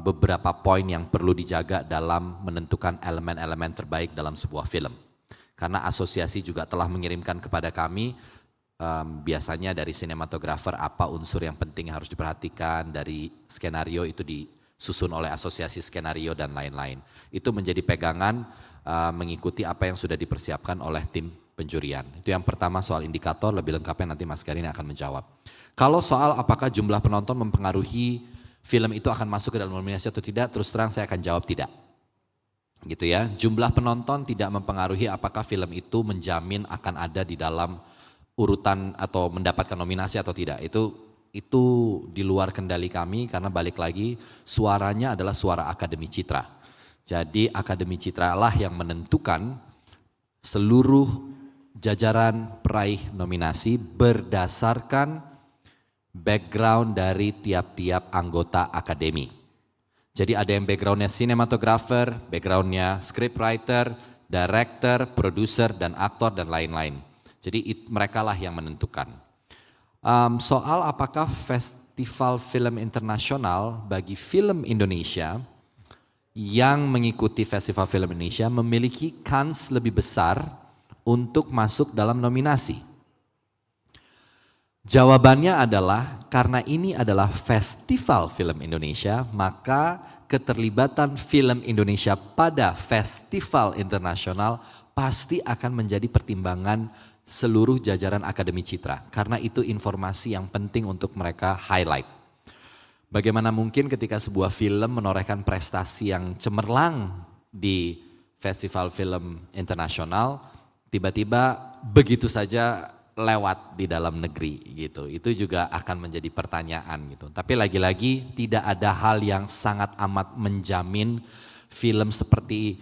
beberapa poin yang perlu dijaga dalam menentukan elemen-elemen terbaik dalam sebuah film. Karena asosiasi juga telah mengirimkan kepada kami biasanya dari sinematografer apa unsur yang penting yang harus diperhatikan, dari skenario itu disusun oleh asosiasi skenario dan lain-lain. Itu menjadi pegangan mengikuti apa yang sudah dipersiapkan oleh tim penjurian. Itu yang pertama soal indikator, lebih lengkapnya nanti Mas Garin akan menjawab. Kalau soal apakah jumlah penonton mempengaruhi film itu akan masuk ke dalam nominasi atau tidak, terus terang saya akan jawab tidak. Gitu ya, jumlah penonton tidak mempengaruhi apakah film itu menjamin akan ada di dalam urutan atau mendapatkan nominasi atau tidak. Itu di luar kendali kami karena balik lagi suaranya adalah suara Akademi Citra. Jadi Akademi Citra lah yang menentukan seluruh jajaran peraih nominasi berdasarkan background dari tiap-tiap anggota akademi. Jadi ada yang backgroundnya sinematografer, backgroundnya scriptwriter, director, produser, dan aktor, dan lain-lain. Jadi mereka lah yang menentukan. Soal apakah Festival Film Internasional bagi film Indonesia yang mengikuti Festival Film Indonesia memiliki kans lebih besar untuk masuk dalam nominasi. Jawabannya adalah karena ini adalah Festival Film Indonesia, maka keterlibatan film Indonesia pada Festival Internasional pasti akan menjadi pertimbangan seluruh jajaran Akademi Citra. Karena itu informasi yang penting untuk mereka highlight. Bagaimana mungkin ketika sebuah film menorehkan prestasi yang cemerlang di Festival Film Internasional, tiba-tiba begitu saja lewat di dalam negeri gitu. Itu juga akan menjadi pertanyaan gitu. Tapi lagi-lagi tidak ada hal yang sangat amat menjamin film seperti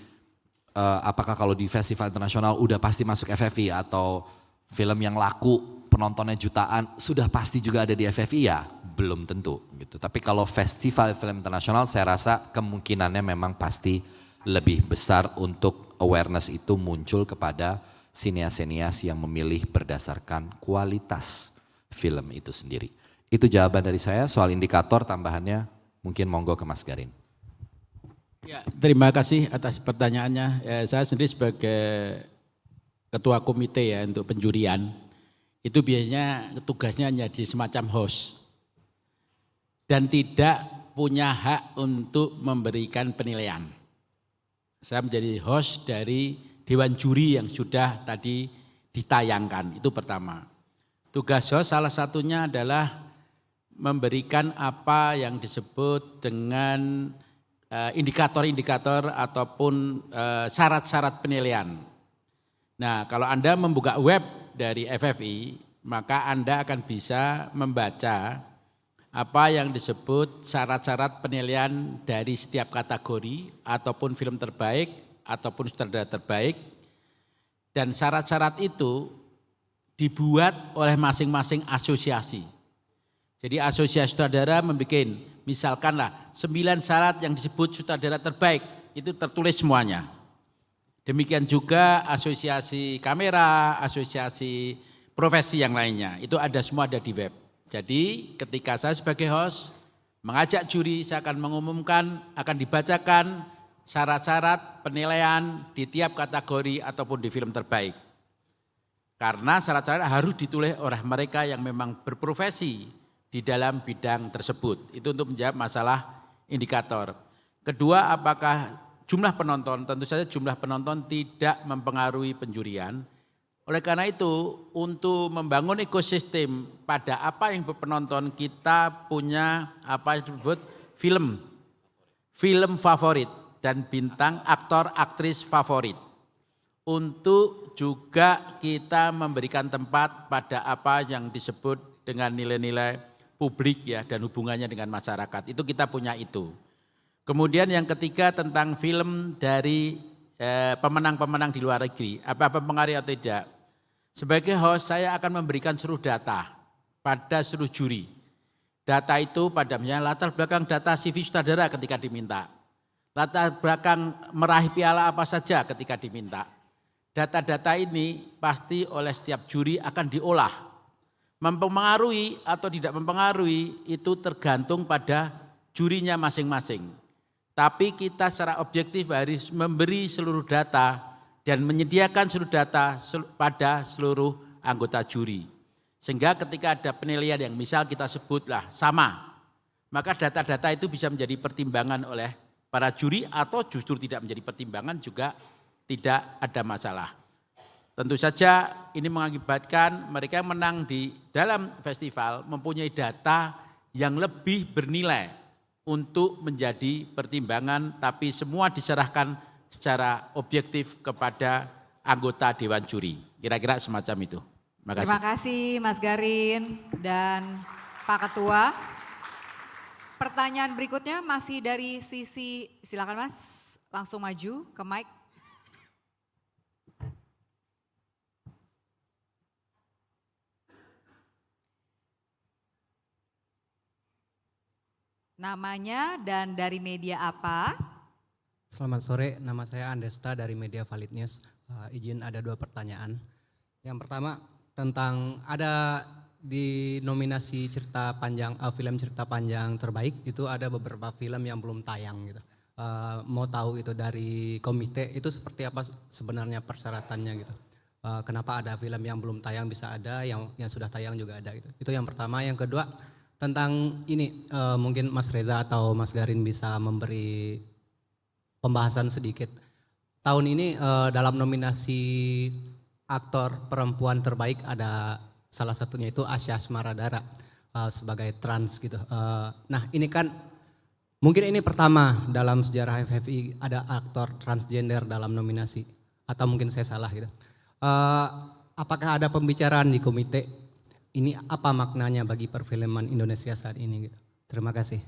apakah kalau di Festival Internasional udah pasti masuk FFI, atau film yang laku penontonnya jutaan sudah pasti juga ada di FFI, ya belum tentu gitu. Tapi kalau Festival Film Internasional saya rasa kemungkinannya memang pasti lebih besar untuk awareness itu muncul kepada sinias-sinias yang memilih berdasarkan kualitas film itu sendiri. Itu jawaban dari saya. Soal indikator tambahannya mungkin monggo ke Mas Garin. Ya, terima kasih atas pertanyaannya. Saya sendiri sebagai ketua komite ya untuk penjurian, itu biasanya tugasnya jadi semacam host dan tidak punya hak untuk memberikan penilaian. Saya menjadi host dari Dewan Juri yang sudah tadi ditayangkan, itu pertama. Tugas host salah satunya adalah memberikan apa yang disebut dengan indikator-indikator ataupun syarat-syarat penilaian. Nah, kalau Anda membuka web dari FFI, maka Anda akan bisa membaca apa yang disebut syarat-syarat penilaian dari setiap kategori ataupun film terbaik ataupun sutradara terbaik, dan syarat-syarat itu dibuat oleh masing-masing asosiasi. Jadi asosiasi sutradara membuat misalkanlah 9 syarat yang disebut sutradara terbaik, itu tertulis semuanya. Demikian juga asosiasi kamera, asosiasi profesi yang lainnya, itu ada semua ada di web. Jadi ketika saya sebagai host mengajak juri, saya akan mengumumkan, akan dibacakan syarat-syarat penilaian di tiap kategori ataupun di film terbaik. Karena syarat-syarat harus ditulis oleh mereka yang memang berprofesi di dalam bidang tersebut. Itu untuk menjawab masalah indikator. Kedua, apakah jumlah penonton? Tentu saja jumlah penonton tidak mempengaruhi penjurian. Oleh karena itu, untuk membangun ekosistem pada apa yang berpenonton, kita punya apa yang disebut film favorit dan bintang aktor aktris favorit. Untuk juga kita memberikan tempat pada apa yang disebut dengan nilai-nilai publik ya dan hubungannya dengan masyarakat. Itu kita punya itu. Kemudian yang ketiga tentang film dari pemenang-pemenang di luar negeri, apa mempengaruhi atau tidak. Sebagai host saya akan memberikan seluruh data pada seluruh juri. Data itu pada misalnya latar belakang data CV sutradara ketika diminta. Latar belakang meraih piala apa saja ketika diminta. Data-data ini pasti oleh setiap juri akan diolah. Mempengaruhi atau tidak mempengaruhi itu tergantung pada jurinya masing-masing. Tapi kita secara objektif harus memberi seluruh data dan menyediakan seluruh data pada seluruh anggota juri. Sehingga ketika ada penilaian yang misal kita sebutlah sama, maka data-data itu bisa menjadi pertimbangan oleh para juri atau justru tidak menjadi pertimbangan juga tidak ada masalah. Tentu saja ini mengakibatkan mereka yang menang di dalam festival mempunyai data yang lebih bernilai untuk menjadi pertimbangan, tapi semua diserahkan secara objektif kepada anggota Dewan Juri. Kira-kira semacam itu. Terima kasih Mas Garin dan Pak Ketua. Pertanyaan berikutnya masih dari sisi, silakan Mas, langsung maju ke mic. Namanya dan dari media apa? Selamat sore, nama saya Andesta dari Media Valid News. Izin ada 2 pertanyaan. Yang pertama tentang ada di nominasi cerita panjang, film cerita panjang terbaik itu ada beberapa film yang belum tayang gitu. Mau tahu itu dari komite itu seperti apa sebenarnya persyaratannya gitu. Kenapa ada film yang belum tayang bisa ada, yang sudah tayang juga ada gitu. Itu yang pertama. Yang kedua tentang ini mungkin Mas Reza atau Mas Garin bisa memberi pembahasan sedikit. Tahun ini dalam nominasi aktor perempuan terbaik ada salah satunya itu Asya Smaradara sebagai trans gitu. Nah ini kan mungkin ini pertama dalam sejarah FFI ada aktor transgender dalam nominasi atau mungkin saya salah gitu. Apakah ada pembicaraan di komite ini apa maknanya bagi perfilman Indonesia saat ini gitu. Terima kasih.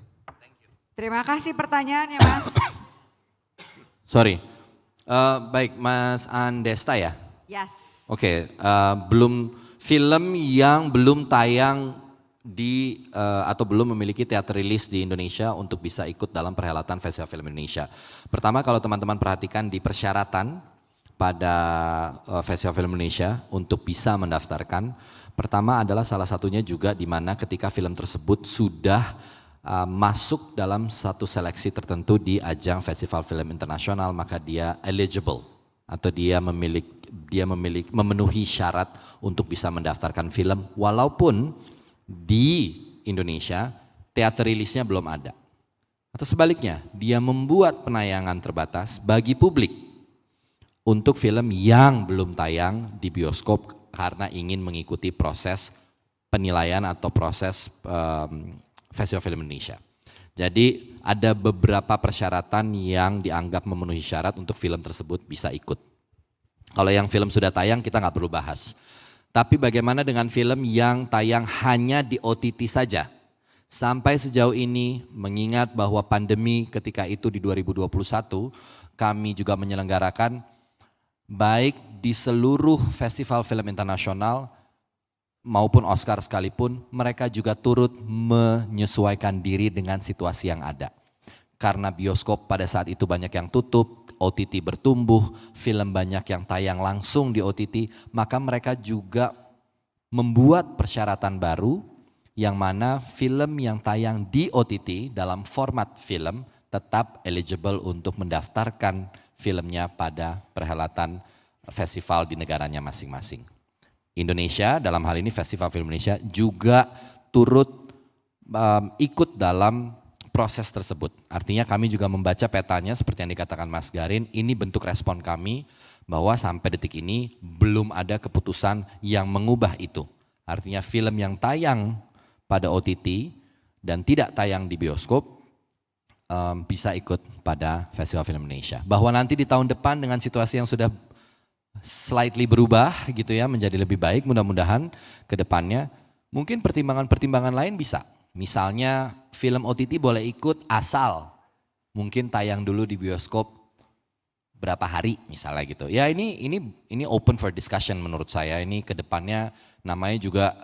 Terima kasih pertanyaannya Mas. Sorry, baik Mas Andesta ya? Yes. Oke, belum film yang belum tayang di atau belum memiliki teater rilis di Indonesia untuk bisa ikut dalam perhelatan Festival Film Indonesia. Pertama kalau teman-teman perhatikan di persyaratan pada Festival Film Indonesia untuk bisa mendaftarkan, pertama adalah salah satunya juga di mana ketika film tersebut sudah masuk dalam satu seleksi tertentu di ajang Festival Film Internasional, maka dia eligible atau dia memenuhi syarat untuk bisa mendaftarkan film walaupun di Indonesia teater rilisnya belum ada. Atau sebaliknya, dia membuat penayangan terbatas bagi publik untuk film yang belum tayang di bioskop karena ingin mengikuti proses penilaian atau proses Festival Film Indonesia. Jadi ada beberapa persyaratan yang dianggap memenuhi syarat untuk film tersebut bisa ikut. Kalau yang film sudah tayang kita nggak perlu bahas. Tapi bagaimana dengan film yang tayang hanya di OTT saja? Sampai sejauh ini mengingat bahwa pandemi ketika itu di 2021 kami juga menyelenggarakan baik di seluruh festival film internasional maupun Oscar sekalipun mereka juga turut menyesuaikan diri dengan situasi yang ada. Karena bioskop pada saat itu banyak yang tutup, OTT bertumbuh, film banyak yang tayang langsung di OTT, maka mereka juga membuat persyaratan baru yang mana film yang tayang di OTT dalam format film tetap eligible untuk mendaftarkan filmnya pada perhelatan festival di negaranya masing-masing. Indonesia dalam hal ini Festival Film Indonesia juga turut ikut dalam proses tersebut. Artinya kami juga membaca petanya seperti yang dikatakan Mas Garin, ini bentuk respon kami bahwa sampai detik ini belum ada keputusan yang mengubah itu. Artinya film yang tayang pada OTT dan tidak tayang di bioskop bisa ikut pada Festival Film Indonesia. Bahwa nanti di tahun depan dengan situasi yang sudah slightly berubah gitu ya menjadi lebih baik mudah-mudahan ke depannya mungkin pertimbangan-pertimbangan lain bisa. Misalnya film OTT boleh ikut asal mungkin tayang dulu di bioskop berapa hari misalnya gitu. Ya ini open for discussion menurut saya. Ini ke depannya namanya juga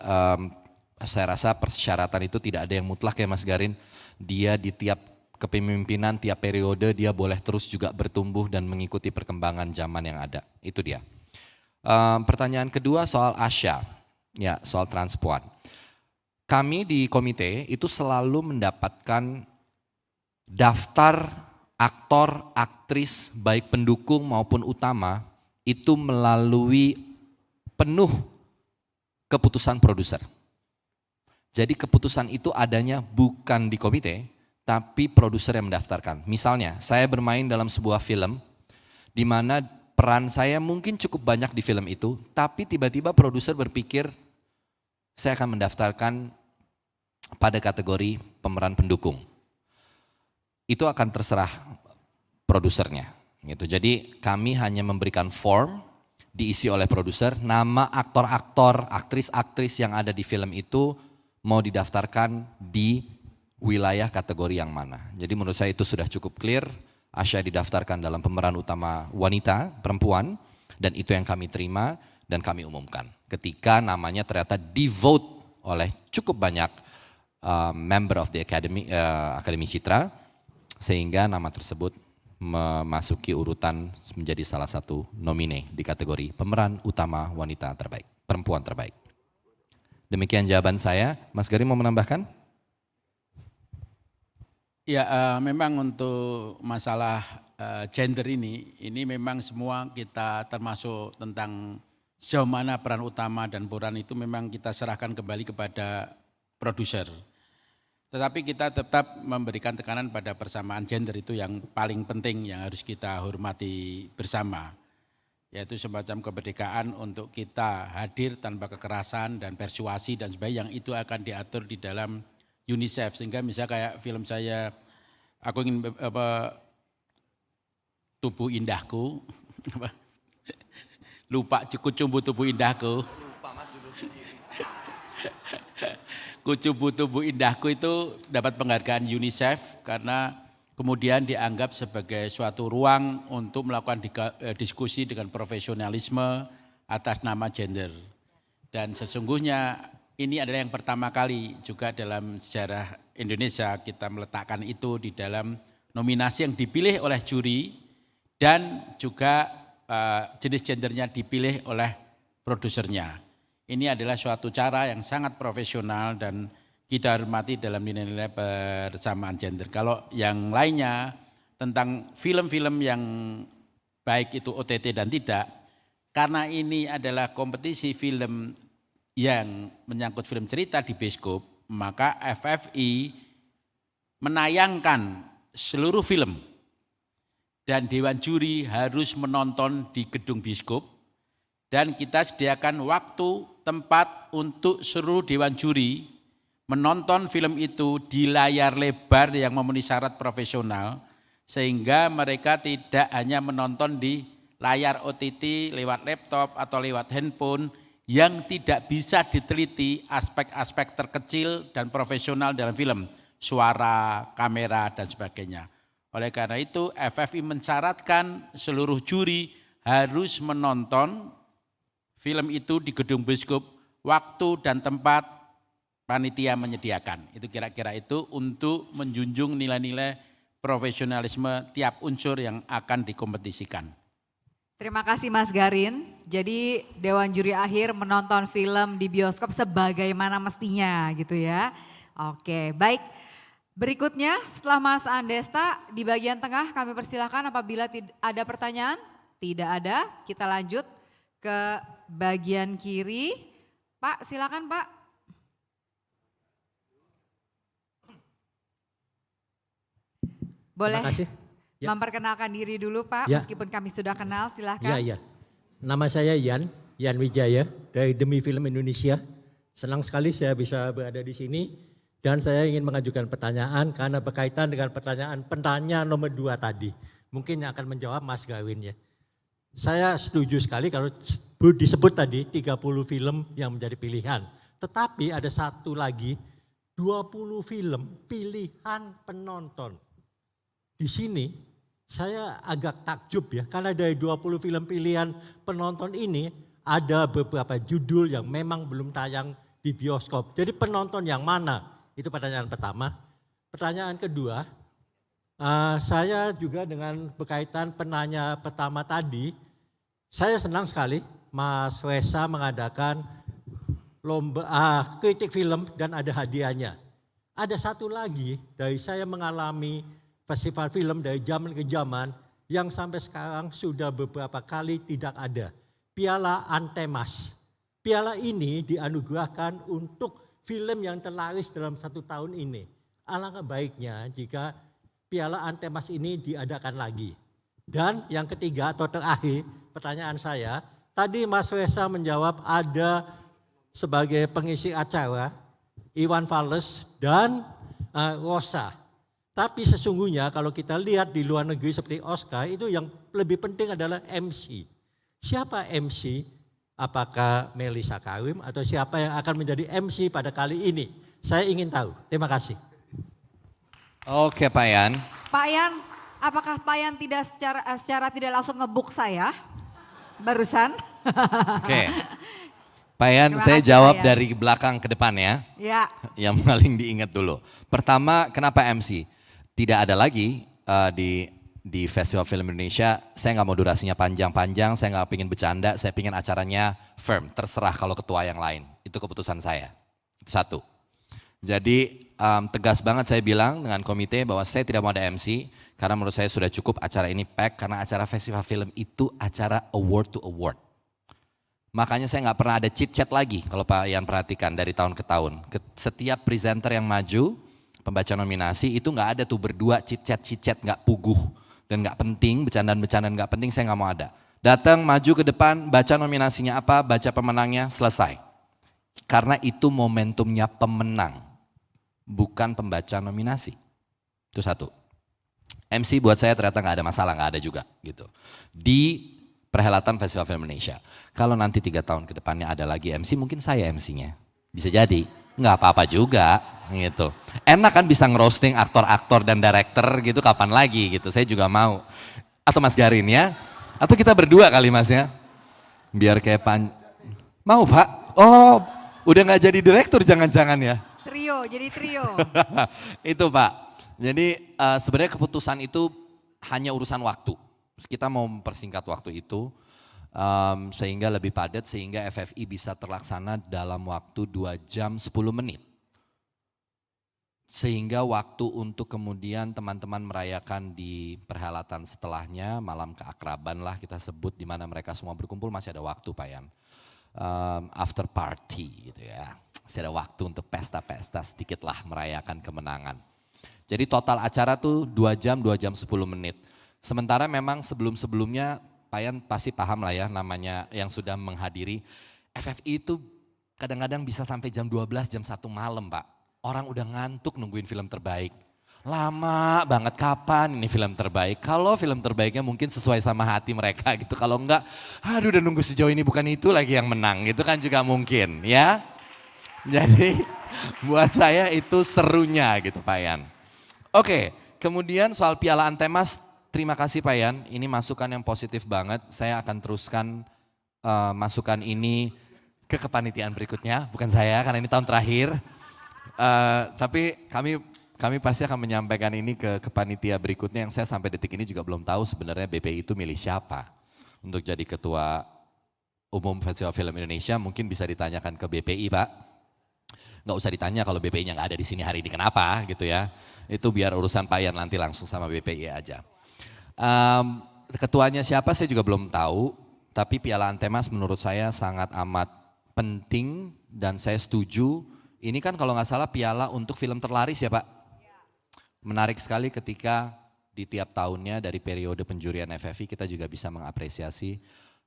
saya rasa persyaratan itu tidak ada yang mutlak ya Mas Garin. Dia di tiap kepemimpinan tiap periode dia boleh terus juga bertumbuh dan mengikuti perkembangan zaman yang ada. Itu dia. Pertanyaan kedua soal Asya, ya soal transpuan. Kami di komite itu selalu mendapatkan daftar aktor, aktris baik pendukung maupun utama itu melalui penuh keputusan produser. Jadi keputusan itu adanya bukan di komite, tapi produser yang mendaftarkan. Misalnya, saya bermain dalam sebuah film di mana peran saya mungkin cukup banyak di film itu, tapi tiba-tiba produser berpikir saya akan mendaftarkan pada kategori pemeran pendukung. Itu akan terserah produsernya. Gitu. Jadi kami hanya memberikan form diisi oleh produser, nama aktor-aktor, aktris-aktris yang ada di film itu mau didaftarkan di wilayah kategori yang mana. Jadi menurut saya itu sudah cukup clear. Asya didaftarkan dalam pemeran utama wanita, perempuan, dan itu yang kami terima dan kami umumkan. Ketika namanya ternyata di-vote oleh cukup banyak member of the Akademi Citra, sehingga nama tersebut memasuki urutan menjadi salah satu nomine di kategori pemeran utama wanita terbaik, perempuan terbaik. Demikian jawaban saya. Mas Gari mau menambahkan? Ya, memang untuk masalah gender ini memang semua kita termasuk tentang sejauh mana peran utama dan peran itu memang kita serahkan kembali kepada produser. Tetapi kita tetap memberikan tekanan pada persamaan gender, itu yang paling penting yang harus kita hormati bersama. Yaitu semacam kemerdekaan untuk kita hadir tanpa kekerasan dan persuasi dan sebagainya, yang itu akan diatur di dalam UNICEF. Sehingga misalnya kayak film saya, aku ingin tubuh indahku, lupa kucumbu tubuh indahku. Kucumbu tubuh indahku itu dapat penghargaan UNICEF karena kemudian dianggap sebagai suatu ruang untuk melakukan diskusi dengan profesionalisme atas nama gender. Dan sesungguhnya ini adalah yang pertama kali juga dalam sejarah Indonesia kita meletakkan itu di dalam nominasi yang dipilih oleh juri dan juga jenis gendernya dipilih oleh produsernya. Ini adalah suatu cara yang sangat profesional dan kita hormati dalam nilai-nilai persamaan gender. Kalau yang lainnya tentang film-film yang baik itu OTT dan tidak, karena ini adalah kompetisi film yang menyangkut film cerita di bioskop, maka FFI menayangkan seluruh film dan Dewan Juri harus menonton di gedung bioskop dan kita sediakan waktu tempat untuk seluruh Dewan Juri menonton film itu di layar lebar yang memenuhi syarat profesional sehingga mereka tidak hanya menonton di layar OTT lewat laptop atau lewat handphone yang tidak bisa diteliti aspek-aspek terkecil dan profesional dalam film, suara, kamera dan sebagainya. Oleh karena itu FFI mensyaratkan seluruh juri harus menonton film itu di gedung bioskop, waktu dan tempat panitia menyediakan. Itu kira-kira itu untuk menjunjung nilai-nilai profesionalisme tiap unsur yang akan dikompetisikan. Terima kasih Mas Garin. Jadi Dewan Juri Akhir menonton film di bioskop sebagaimana mestinya gitu ya. Oke, baik. Berikutnya setelah Mas Andesta di bagian tengah kami persilahkan apabila ada pertanyaan. Tidak ada, kita lanjut ke bagian kiri. Pak, silakan Pak. Boleh memperkenalkan diri dulu Pak, meskipun kami sudah kenal, silakan. Iya. Nama saya Yan Wijaya dari Demi Film Indonesia. Senang sekali saya bisa berada di sini dan saya ingin mengajukan pertanyaan karena berkaitan dengan pertanyaan penanya nomor 2 tadi. Mungkin yang akan menjawab Mas Gawin ya. Saya setuju sekali kalau disebut tadi 30 film yang menjadi pilihan. Tetapi ada satu lagi 20 film pilihan penonton. Di sini saya agak takjub ya karena dari 20 film pilihan penonton ini ada beberapa judul yang memang belum tayang di bioskop. Jadi penonton yang mana? Itu pertanyaan pertama. Pertanyaan kedua, saya juga dengan berkaitan penanya pertama tadi, saya senang sekali Mas Wesa mengadakan lomba kritik film dan ada hadiahnya. Ada satu lagi dari saya mengalami festival film dari zaman ke zaman yang sampai sekarang sudah beberapa kali tidak ada. Piala Antemas. Piala ini dianugerahkan untuk film yang terlaris dalam 1 tahun ini. Alangkah baiknya jika Piala Antemas ini diadakan lagi. Dan yang ketiga atau terakhir pertanyaan saya, tadi Mas Wesa menjawab ada sebagai pengisi acara Iwan Fals dan Rosa. Tapi sesungguhnya kalau kita lihat di luar negeri seperti Oscar itu yang lebih penting adalah MC. Siapa MC? Apakah Mellisa Karim atau siapa yang akan menjadi MC pada kali ini? Saya ingin tahu. Terima kasih. Oke Pak Yan. Pak Yan, apakah Pak Yan tidak secara tidak langsung ngebuk saya barusan? Oke. Pak Yan, Terima saya kasih, jawab Pak Yan. dari belakang ke depan ya. Ya, Yang paling diingat dulu. Pertama, kenapa MC? Tidak ada lagi di Festival Film Indonesia, saya nggak mau durasinya panjang-panjang, saya nggak pingin bercanda, saya pingin acaranya firm, terserah kalau ketua yang lain. Itu keputusan saya. Itu satu. Jadi tegas banget saya bilang dengan komite bahwa saya tidak mau ada MC, karena menurut saya sudah cukup acara ini pack, karena acara Festival Film itu acara award to award. Makanya saya nggak pernah ada chit-chat lagi kalau Pak Yan perhatikan dari tahun ke tahun. Setiap presenter yang maju, pembaca nominasi itu nggak ada tuh berdua chit-chat nggak puguh dan nggak penting, bercandaan-bercandaan nggak penting, saya nggak mau ada. Datang maju ke depan, baca nominasinya apa, baca pemenangnya, selesai. Karena itu momentumnya pemenang, bukan pembaca nominasi. Itu satu. MC buat saya ternyata nggak ada masalah, nggak ada juga gitu. Di perhelatan Festival Film Indonesia. Kalau nanti 3 tahun ke depannya ada lagi MC, mungkin saya MC-nya. Bisa jadi, nggak apa-apa juga gitu. Enak kan bisa ngerosting aktor-aktor dan director gitu, kapan lagi gitu, saya juga mau. Atau Mas Garin ya, atau kita berdua kali Mas ya. Biar kayak mau Pak? Oh, udah nggak jadi direktur jangan-jangan ya. jadi trio. Itu Pak. Jadi sebenarnya keputusan itu hanya urusan waktu. Kita mau mempersingkat waktu itu sehingga lebih padat, sehingga FFI bisa terlaksana dalam waktu 2 jam 10 menit. Sehingga waktu untuk kemudian teman-teman merayakan di perhelatan setelahnya, malam keakraban lah kita sebut, di mana mereka semua berkumpul, masih ada waktu Pak Yan. After party gitu ya, masih ada waktu untuk pesta-pesta sedikit lah merayakan kemenangan. Jadi total acara tuh 2 jam 10 menit. Sementara memang sebelum-sebelumnya Pak Yan pasti paham lah ya, namanya yang sudah menghadiri. FFI itu kadang-kadang bisa sampai jam 12, jam 1 malam Pak. Orang udah ngantuk nungguin film terbaik. Lama banget, kapan ini film terbaik? Kalau film terbaiknya mungkin sesuai sama hati mereka gitu. Kalau enggak, aduh udah nunggu sejauh ini bukan itu lagi yang menang. Gitu kan juga mungkin ya. Jadi buat saya itu serunya gitu Pak Yan. Oke, kemudian soal Piala Antemas. Terima kasih Pak Yan, ini masukan yang positif banget. Saya akan teruskan masukan ini ke kepanitiaan berikutnya, bukan saya karena ini tahun terakhir. Tapi kami pasti akan menyampaikan ini ke panitia berikutnya, yang saya sampai detik ini juga belum tahu sebenarnya BPI itu milih siapa untuk jadi ketua umum Festival Film Indonesia. Mungkin bisa ditanyakan ke BPI Pak. Nggak usah ditanya kalau BPI-nya nggak ada di sini hari ini kenapa gitu ya. Itu biar urusan Pak Yan nanti langsung sama BPI aja. Ketuanya siapa saya juga belum tahu, tapi Piala Antemas menurut saya sangat amat penting dan saya setuju. Ini kan kalau nggak salah piala untuk film terlaris ya Pak. Menarik sekali ketika di tiap tahunnya dari periode penjurian FFI kita juga bisa mengapresiasi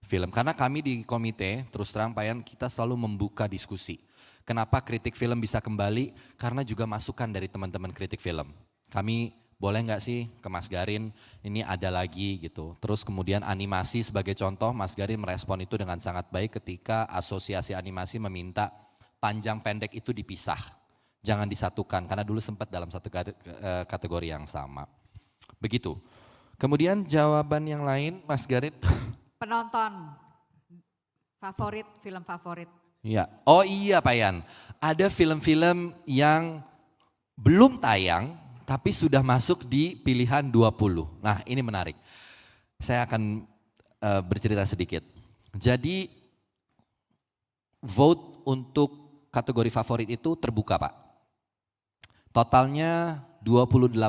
film. Karena kami di komite, terus terang Pak Yan, kita selalu membuka diskusi. Kenapa kritik film bisa kembali? Karena juga masukan dari teman-teman kritik film. Kami boleh nggak sih ke Mas Garin, ini ada lagi gitu. Terus kemudian animasi sebagai contoh, Mas Garin merespon itu dengan sangat baik ketika asosiasi animasi meminta panjang pendek itu dipisah. Jangan disatukan, karena dulu sempat dalam satu kategori yang sama. Begitu. Kemudian jawaban yang lain Mas Garin. Penonton favorit, film favorit. Ya, oh iya Pak Yan, ada film-film yang belum tayang, tapi sudah masuk di pilihan 20. Nah ini menarik. Saya akan bercerita sedikit. Jadi vote untuk kategori favorit itu terbuka Pak. Totalnya 28.000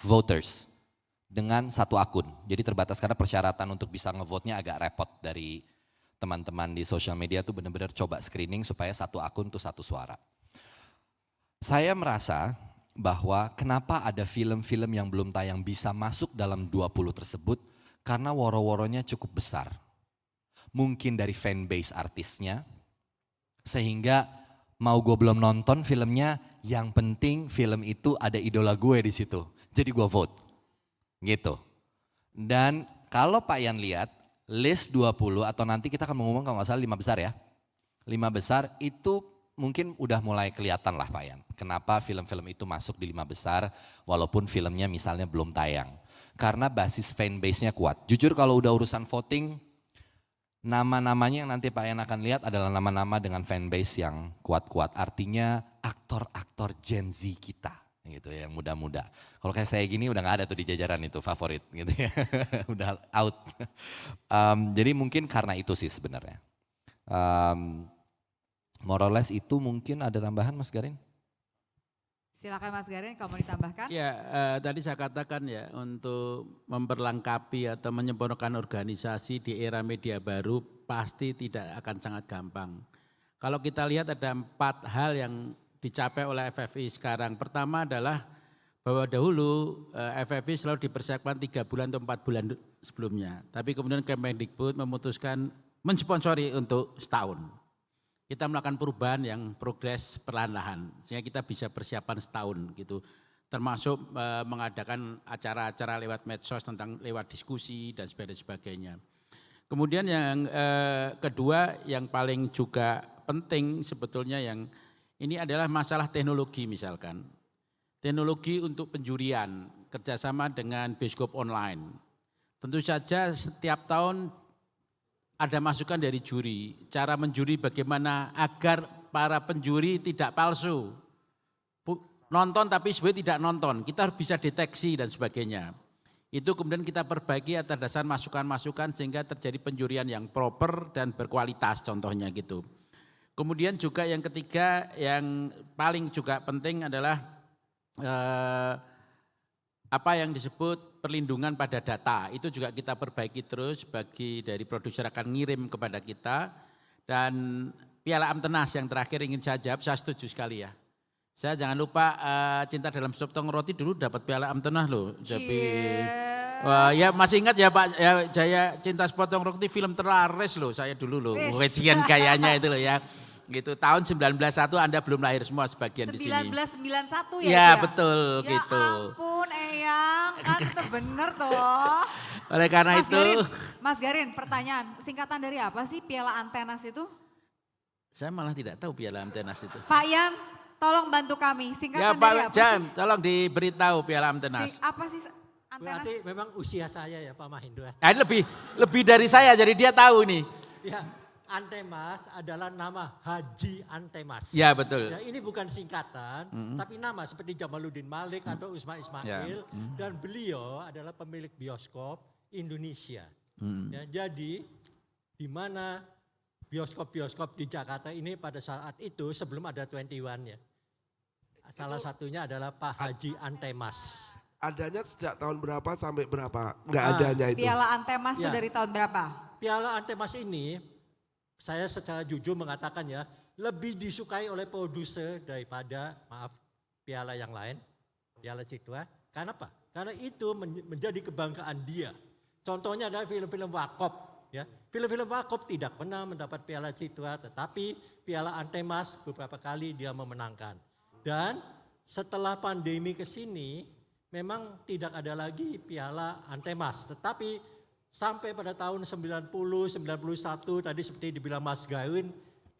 voters dengan 1 akun. Jadi terbatas karena persyaratan untuk bisa ngevote-nya agak repot dari teman-teman di sosial media tuh benar-benar coba screening supaya 1 akun tuh 1 suara. Saya merasa bahwa kenapa ada film-film yang belum tayang bisa masuk dalam 20 tersebut, karena woro-woronya cukup besar. Mungkin dari fanbase artisnya, sehingga mau gue belum nonton filmnya, yang penting film itu ada idola gue di situ. Jadi gue vote. Gitu. Dan kalau Pak Yan lihat, list 20 atau nanti kita akan mengumumkan kalau nggak salah 5 besar ya. 5 besar itu mungkin udah mulai kelihatan lah Pak Yan. Kenapa film-film itu masuk di 5 besar walaupun filmnya misalnya belum tayang. Karena basis fanbase-nya kuat. Jujur kalau udah urusan voting, Nama-namanya yang nanti Pak Yan akan lihat adalah nama-nama dengan fanbase yang kuat-kuat. Artinya aktor-aktor Gen Z kita gitu ya, yang muda-muda. Kalau kayak saya gini udah gak ada tuh di jajaran itu favorit gitu ya, udah out. Jadi mungkin karena itu sih sebenarnya. More or less itu mungkin ada tambahan Mas Garin? Silakan Mas Garin kalau mau ditambahkan. Ya, tadi saya katakan ya, untuk memperlengkapi atau menyempurnakan organisasi di era media baru pasti tidak akan sangat gampang. Kalau kita lihat ada 4 hal yang dicapai oleh FFI sekarang. Pertama adalah bahwa dahulu FFI selalu dipersiapkan 3 bulan atau 4 bulan sebelumnya. Tapi kemudian Kemendikbud memutuskan mensponsori untuk setahun. Kita melakukan perubahan yang progres perlahan-lahan, sehingga kita bisa persiapan setahun gitu. Termasuk mengadakan acara-acara lewat medsos tentang lewat diskusi dan sebagainya. Kemudian yang kedua yang paling juga penting sebetulnya yang ini adalah masalah teknologi misalkan. Teknologi untuk penjurian kerjasama dengan bioskop online. Tentu saja setiap tahun ada masukan dari juri, cara menjuri bagaimana agar para penjuri tidak palsu. Nonton tapi sebenarnya tidak nonton, kita harus bisa deteksi dan sebagainya. Itu kemudian kita perbaiki atas dasar masukan-masukan sehingga terjadi penjurian yang proper dan berkualitas contohnya gitu. Kemudian juga yang ketiga yang paling juga penting adalah apa yang disebut perlindungan pada data, itu juga kita perbaiki terus bagi dari produser akan ngirim kepada kita. Dan Piala Amtenas yang terakhir ingin saya jawab, saya setuju sekali ya. Saya jangan lupa Cinta dalam Sepotong Roti dulu dapat Piala Amtenas loh. Jadi, ya masih ingat ya Pak ya, Jaya Cinta Sepotong Roti film terlaris loh saya dulu loh. Wejian gayanya itu loh ya. Gitu tahun 1991 Anda belum lahir semua sebagian di sini. 1991 ya? Ya betul ya gitu. Ya ampun Eyang, kan itu bener toh. Oleh karena Mas itu. Mas Garin, pertanyaan singkatan dari apa sih Piala Amtenas itu? Saya malah tidak tahu Piala Amtenas itu. Pak Yan, tolong bantu kami, singkatan ya, dari apa Jam, sih? tolong diberitahu Piala Amtenas. Apa sih Amtenas? Berarti memang usia saya ya Pak Mahindo. Nah, lebih dari saya, jadi dia tahu nih. Ya, Antemas adalah nama Haji Antemas. Ya betul. Ya, ini bukan singkatan, tapi nama seperti Jamaluddin Malik atau Usma Ismail. Dan beliau adalah pemilik bioskop Indonesia. Ya, jadi di mana bioskop-bioskop di Jakarta ini pada saat itu sebelum ada 21 ya. Salah satunya adalah Pak Haji Antemas. Adanya sejak tahun berapa sampai berapa? Enggak adanya itu. Piala Antemas itu dari tahun berapa? Piala Antemas ini saya secara jujur mengatakan ya, lebih disukai oleh produser daripada piala yang lain, Piala Citra. Karena apa? Karena itu menjadi kebanggaan dia. Contohnya adalah film-film Warkop. Ya. Film-film Warkop tidak pernah mendapat Piala Citra, tetapi Piala Antemas beberapa kali dia memenangkan. Dan setelah pandemi ke sini, memang tidak ada lagi Piala Antemas, tetapi sampai pada tahun 90, 91 tadi seperti dibilang Mas Garin,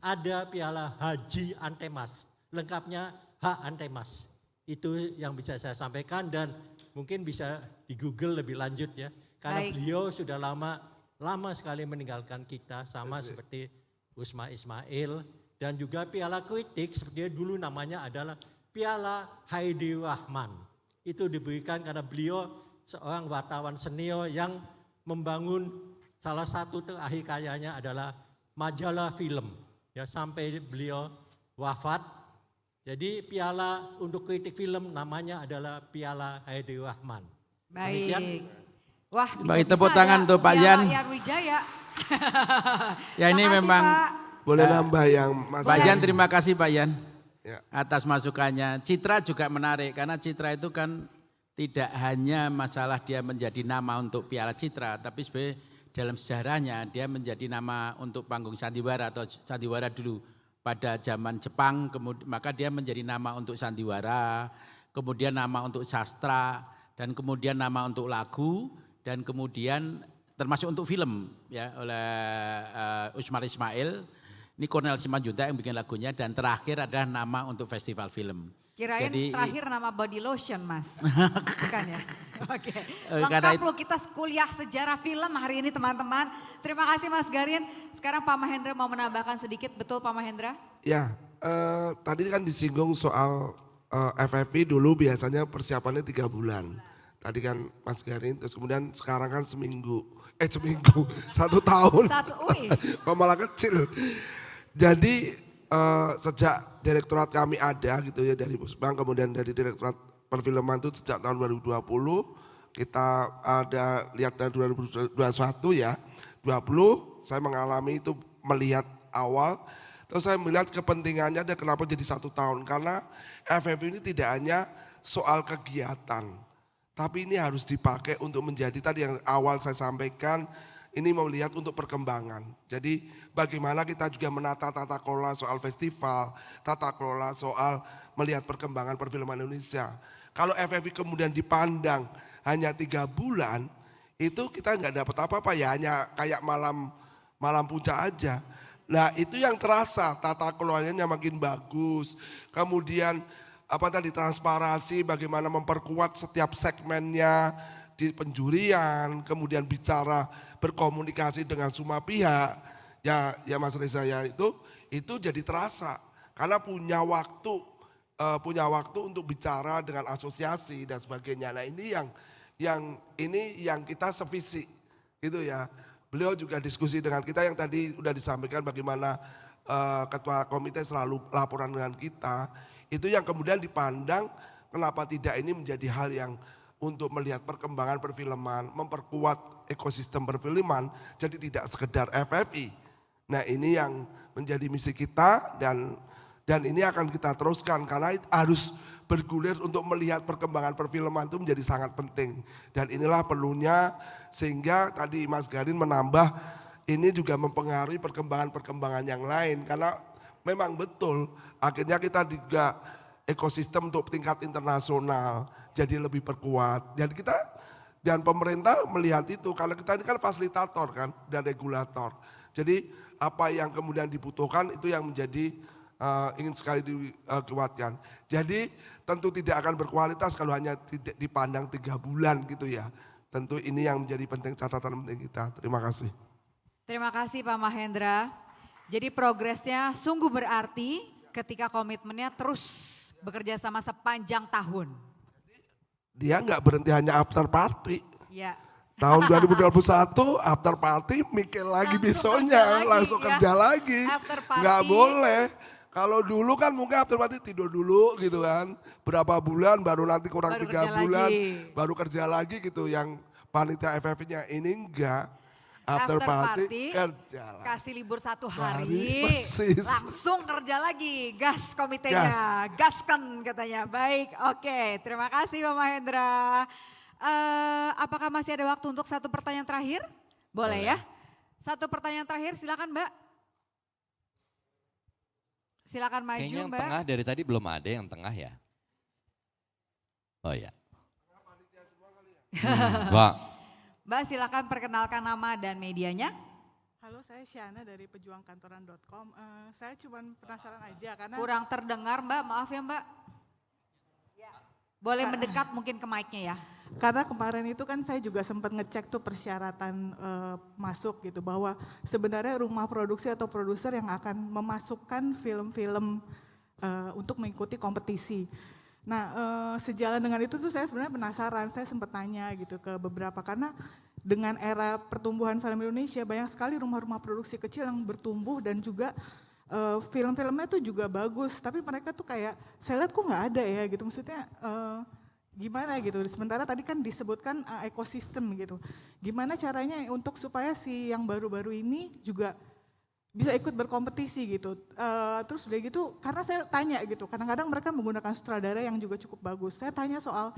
ada Piala Haji Antemas, lengkapnya H Antemas. Itu yang bisa saya sampaikan dan mungkin bisa di Google lebih lanjut ya. Karena beliau sudah lama sekali meninggalkan kita sama seperti Usma Ismail. Dan juga Piala Kritik seperti dulu namanya adalah Piala Haidi Rahman. Itu diberikan karena beliau seorang wartawan senior yang membangun salah satu terakhir karyanya adalah majalah film ya sampai beliau wafat. Jadi piala untuk kritik film namanya adalah Piala Haidi Rahman. Baik. Demikian. Wah, baik tepuk tangan tuh Pak Yan. Yan Wijaya. Ya ini memang boleh nambah yang Mas Pak Yan, terima kasih Pak Yan ya. atas masukannya. Citra juga menarik karena Citra itu kan tidak hanya masalah dia menjadi nama untuk Piala Citra, tapi sebenarnya dalam sejarahnya dia menjadi nama untuk panggung sandiwara atau sandiwara dulu pada zaman Jepang, maka dia menjadi nama untuk sandiwara, kemudian nama untuk sastra, dan kemudian nama untuk lagu, dan kemudian termasuk untuk film ya oleh Usman Ismail. Ini Cornel Simanjuntak yang bikin lagunya dan terakhir adalah nama untuk festival film. Kirain Jadi, terakhir nama body lotion mas. Bukan ya? Oke. karena Lengkap loh kita kuliah sejarah film hari ini teman-teman. Terima kasih Mas Garin. Sekarang Pak Mahendra mau menambahkan sedikit, betul Pak Mahendra? Ya, tadi kan disinggung soal FFP dulu biasanya persiapannya 3 bulan. Tadi kan Mas Garin, terus kemudian sekarang kan seminggu, 1 tahun. Kok malah kecil. Jadi sejak direktorat kami ada gitu ya dari Pusbang, kemudian dari direktorat perfilman itu sejak tahun 2020, kita ada lihat dari 2021 ya, 20 saya mengalami itu melihat awal, terus saya melihat kepentingannya dan kenapa jadi 1 tahun, karena FFP ini tidak hanya soal kegiatan, tapi ini harus dipakai untuk menjadi tadi yang awal saya sampaikan, ini mau lihat untuk perkembangan. Jadi bagaimana kita juga menata tata kelola soal festival, tata kelola soal melihat perkembangan perfilman Indonesia. Kalau FFP kemudian dipandang hanya 3 bulan, itu kita nggak dapat apa-apa ya, hanya kayak malam puncak aja. Nah itu yang terasa, tata kelolanya makin bagus. Kemudian transparansi, bagaimana memperkuat setiap segmennya di penjurian, kemudian bicara berkomunikasi dengan semua pihak, ya Mas Reza ya itu jadi terasa karena punya waktu untuk bicara dengan asosiasi dan sebagainya. Nah ini yang kita sevisi gitu ya. Beliau juga diskusi dengan kita yang tadi udah disampaikan bagaimana ketua komite selalu laporan dengan kita. Itu yang kemudian dipandang kenapa tidak ini menjadi hal yang untuk melihat perkembangan perfilman, memperkuat ekosistem perfilman, jadi tidak sekedar FFI. Nah ini yang menjadi misi kita dan ini akan kita teruskan karena harus bergulir untuk melihat perkembangan perfilman itu menjadi sangat penting. Dan inilah perlunya sehingga tadi Mas Garin menambah ini juga mempengaruhi perkembangan-perkembangan yang lain karena memang betul akhirnya kita juga ekosistem untuk tingkat internasional jadi lebih perkuat. Dan kita dan pemerintah melihat itu kalau kita ini kan fasilitator kan dan regulator. Jadi apa yang kemudian dibutuhkan itu yang menjadi ingin sekali dikuatkan. Jadi tentu tidak akan berkualitas kalau hanya tidak dipandang 3 bulan gitu ya. Tentu ini yang menjadi penting, catatan penting kita. Terima kasih. Terima kasih Pak Mahendra. Jadi progresnya sungguh berarti ketika komitmennya terus bekerja sama sepanjang tahun. Dia nggak berhenti hanya after party. Ya. Tahun 2021 after party mikir lagi besoknya langsung kerja lagi. Nggak boleh. Kalau dulu kan mungkin after party tidur dulu gitu kan. Berapa bulan baru nanti kurang 3 bulan baru kerja lagi gitu yang panitia FF-nya. Ini enggak. After party kerja lagi. Kasih libur 1 hari, persis. langsung kerja lagi, gas komitenya, gaskan katanya. Baik, oke, terima kasih Pak Mahendra. Apakah masih ada waktu untuk 1 pertanyaan terakhir? Boleh ya? 1 pertanyaan terakhir, silakan Mbak. Silakan maju Kayaknya yang Mbak. tengah dari tadi belum ada yang tengah ya. Oh ya. Enggak. Mbak silakan perkenalkan nama dan medianya. Halo, saya Syana dari pejuangkantoran.com. Saya cuma penasaran aja karena Kurang terdengar Mbak, maaf ya Mbak. Boleh mendekat mungkin ke mic-nya ya. karena kemarin itu kan saya juga sempat ngecek tuh persyaratan masuk gitu, bahwa sebenarnya rumah produksi atau produser yang akan memasukkan film-film untuk mengikuti kompetisi. Nah sejalan dengan itu tuh saya sebenarnya penasaran, saya sempat tanya gitu ke beberapa, karena dengan era pertumbuhan film Indonesia banyak sekali rumah-rumah produksi kecil yang bertumbuh dan juga film-filmnya tuh juga bagus, tapi mereka tuh kayak saya lihat kok nggak ada ya gitu, maksudnya gimana gitu. Sementara tadi kan disebutkan ekosistem gitu, gimana caranya untuk supaya si yang baru-baru ini juga bisa ikut berkompetisi gitu. Terus udah gitu, karena saya tanya gitu, kadang-kadang mereka menggunakan sutradara yang juga cukup bagus. Saya tanya soal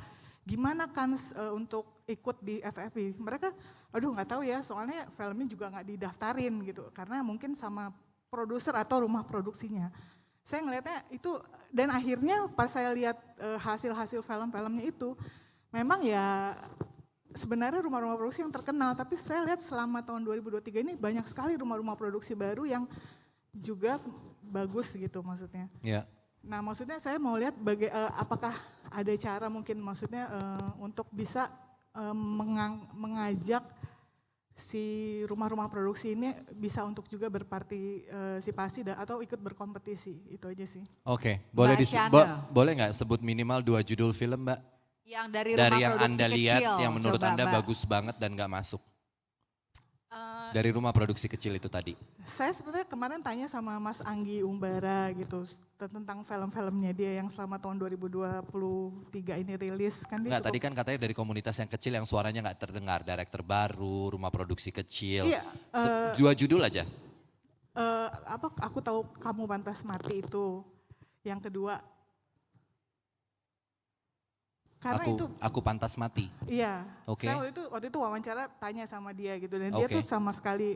gimana kan untuk ikut di FFP. Mereka, aduh nggak tahu ya, soalnya filmnya juga nggak didaftarin gitu, karena mungkin sama produser atau rumah produksinya. Saya ngelihatnya itu, dan akhirnya pas saya lihat hasil-hasil film-filmnya itu, memang ya sebenarnya rumah-rumah produksi yang terkenal, tapi saya lihat selama tahun 2023 ini banyak sekali rumah-rumah produksi baru yang juga bagus gitu maksudnya. Ya. Nah maksudnya saya mau lihat apakah ada cara mungkin maksudnya untuk bisa mengajak si rumah-rumah produksi ini bisa untuk juga berpartisipasi atau ikut berkompetisi, itu aja sih. Oke, boleh Mbak Shana. boleh nggak sebut minimal 2 judul film, Mbak? Yang dari Dari rumah yang produksi Anda kecil. lihat yang menurut Coba, Anda Mbak. bagus banget dan nggak masuk. Dari rumah produksi kecil itu tadi. Saya sebenarnya kemarin tanya sama Mas Anggi Umbara gitu tentang film-filmnya dia yang selama tahun 2023 ini rilis kan dia Enggak, tadi kan katanya dari komunitas yang kecil yang suaranya nggak terdengar, director baru, rumah produksi kecil. Iya, 2 judul aja. Aku tahu Kamu Pantas Mati itu. Yang kedua karena itu Aku Pantas Mati. iya. Oke. Saya waktu itu wawancara tanya sama dia gitu dan dia tuh sama sekali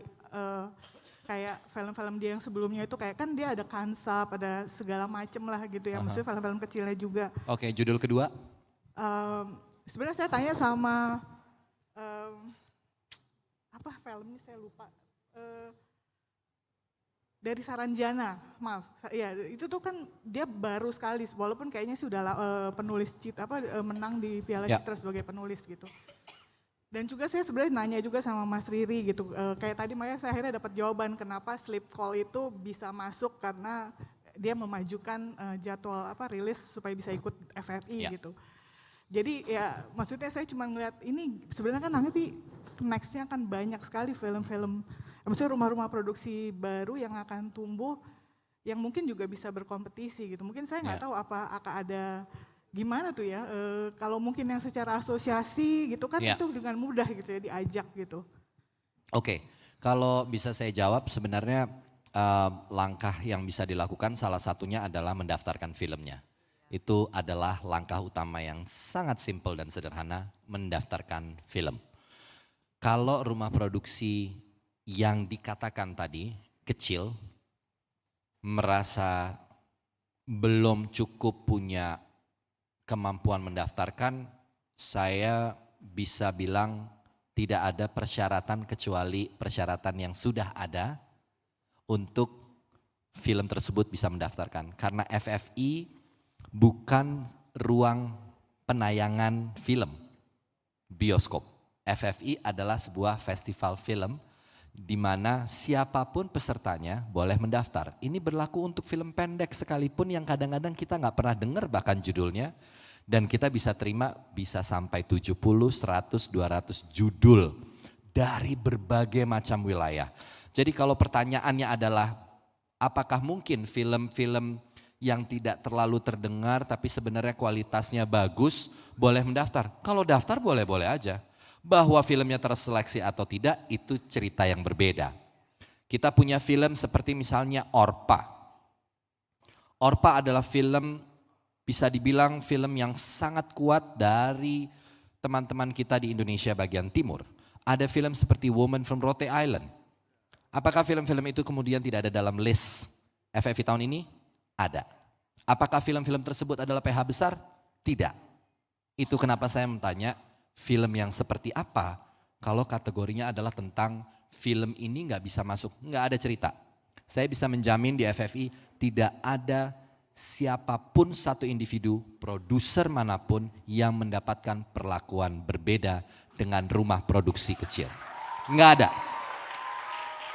kayak film-film dia yang sebelumnya itu kayak kan dia ada kansap, ada segala macem lah gitu ya. Maksudnya film-film kecilnya juga. Oke, judul kedua? Sebenarnya saya tanya sama apa filmnya saya lupa. Dari Saranjana, maaf, ya itu tuh kan dia baru sekali, walaupun kayaknya sudah penulis menang di Piala Citra sebagai penulis gitu. Dan juga saya sebenarnya nanya juga sama Mas Riri gitu, kayak tadi makanya saya akhirnya dapat jawaban kenapa Sleep Call itu bisa masuk karena dia memajukan jadwal rilis supaya bisa ikut FFI gitu. Jadi ya maksudnya saya cuma ngeliat ini sebenarnya kan nanti nextnya akan banyak sekali film-film, maksudnya rumah-rumah produksi baru yang akan tumbuh yang mungkin juga bisa berkompetisi gitu. Mungkin saya nggak tahu apa akan ada gimana tuh ya, kalau mungkin yang secara asosiasi gitu kan itu dengan mudah gitu ya diajak gitu. Oke, kalau bisa saya jawab sebenarnya langkah yang bisa dilakukan salah satunya adalah mendaftarkan filmnya. Itu adalah langkah utama yang sangat simpel dan sederhana, mendaftarkan film. Kalau rumah produksi yang dikatakan tadi kecil, merasa belum cukup punya kemampuan mendaftarkan, saya bisa bilang tidak ada persyaratan kecuali persyaratan yang sudah ada untuk film tersebut bisa mendaftarkan. Karena FFI bukan ruang penayangan film, bioskop. FFI adalah sebuah festival film di mana siapapun pesertanya boleh mendaftar. Ini berlaku untuk film pendek sekalipun yang kadang-kadang kita nggak pernah dengar bahkan judulnya. Dan kita bisa terima bisa sampai 70, 100, 200 judul dari berbagai macam wilayah. Jadi kalau pertanyaannya adalah apakah mungkin film-film yang tidak terlalu terdengar tapi sebenarnya kualitasnya bagus boleh mendaftar? Kalau daftar boleh-boleh aja. Bahwa filmnya terseleksi atau tidak itu cerita yang berbeda. Kita punya film seperti misalnya Orpa. Orpa adalah film bisa dibilang film yang sangat kuat dari teman-teman kita di Indonesia bagian timur. Ada film seperti Woman from Rote Island. Apakah film-film itu kemudian tidak ada dalam list FFI tahun ini? Ada. Apakah film-film tersebut adalah PH besar? Tidak. Itu kenapa saya bertanya film yang seperti apa kalau kategorinya adalah tentang film ini nggak bisa masuk, nggak ada cerita. Saya bisa menjamin di FFI tidak ada siapapun satu individu, produser manapun yang mendapatkan perlakuan berbeda dengan rumah produksi kecil. Nggak ada.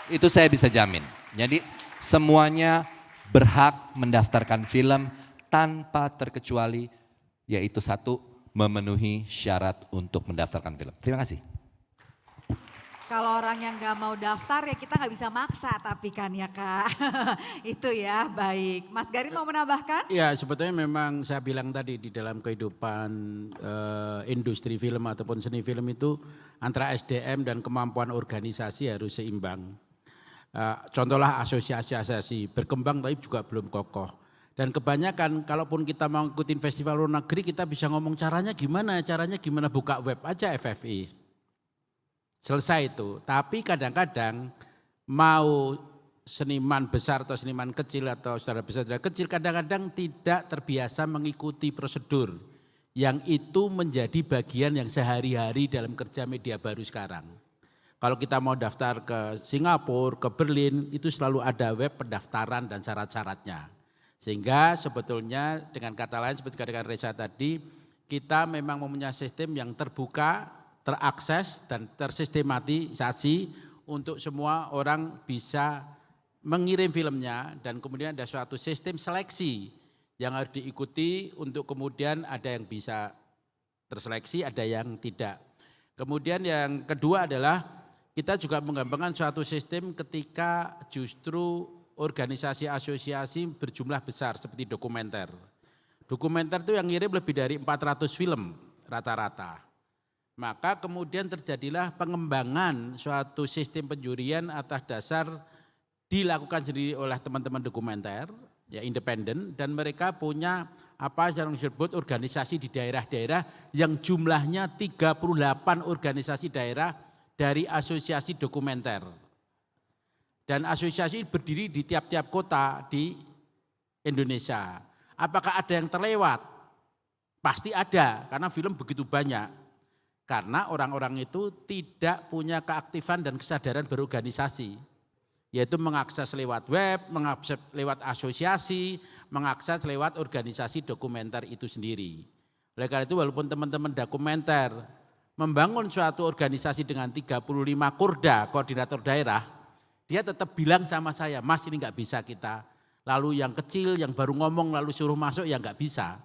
Itu saya bisa jamin. Jadi semuanya berhak mendaftarkan film tanpa terkecuali, yaitu satu, memenuhi syarat untuk mendaftarkan film. Terima kasih. Kalau orang yang nggak mau daftar ya kita nggak bisa maksa tapi kan ya Kak. Itu ya, baik. Mas Garin mau menambahkan? Ya sebetulnya memang saya bilang tadi di dalam kehidupan industri film ataupun seni film itu antara SDM dan kemampuan organisasi harus seimbang. Contohlah asosiasi-asosiasi berkembang tapi juga belum kokoh. Dan kebanyakan kalaupun kita mau ngikutin festival luar negeri kita bisa ngomong caranya gimana buka web aja FFI. Selesai itu. Tapi kadang-kadang mau seniman besar atau seniman kecil atau saudara besar saudara kecil kadang-kadang tidak terbiasa mengikuti prosedur. Yang itu menjadi bagian yang sehari-hari dalam kerja media baru sekarang. Kalau kita mau daftar ke Singapura, ke Berlin, itu selalu ada web pendaftaran dan syarat-syaratnya. Sehingga sebetulnya dengan kata lain seperti katakan Reza tadi, kita memang mempunyai sistem yang terbuka, terakses dan tersistematisasi untuk semua orang bisa mengirim filmnya dan kemudian ada suatu sistem seleksi yang harus diikuti untuk kemudian ada yang bisa terseleksi, ada yang tidak. Kemudian yang kedua adalah kita juga mengembangkan suatu sistem ketika justru organisasi asosiasi berjumlah besar seperti dokumenter. Dokumenter itu yang ngirim lebih dari 400 film rata-rata. Maka kemudian terjadilah pengembangan suatu sistem penjurian atas dasar dilakukan sendiri oleh teman-teman dokumenter, ya independen, dan mereka punya apa yang disebut organisasi di daerah-daerah yang jumlahnya 38 organisasi daerah dari asosiasi dokumenter. Dan asosiasi berdiri di tiap-tiap kota di Indonesia. Apakah ada yang terlewat? Pasti ada, karena film begitu banyak. Karena orang-orang itu tidak punya keaktifan dan kesadaran berorganisasi. Yaitu mengakses lewat web, mengakses lewat asosiasi, mengakses lewat organisasi dokumenter itu sendiri. Oleh karena itu walaupun teman-teman dokumenter membangun suatu organisasi dengan 35 kurda, koordinator daerah, dia tetap bilang sama saya, Mas ini nggak bisa kita. Lalu yang kecil, yang baru ngomong lalu suruh masuk, ya nggak bisa.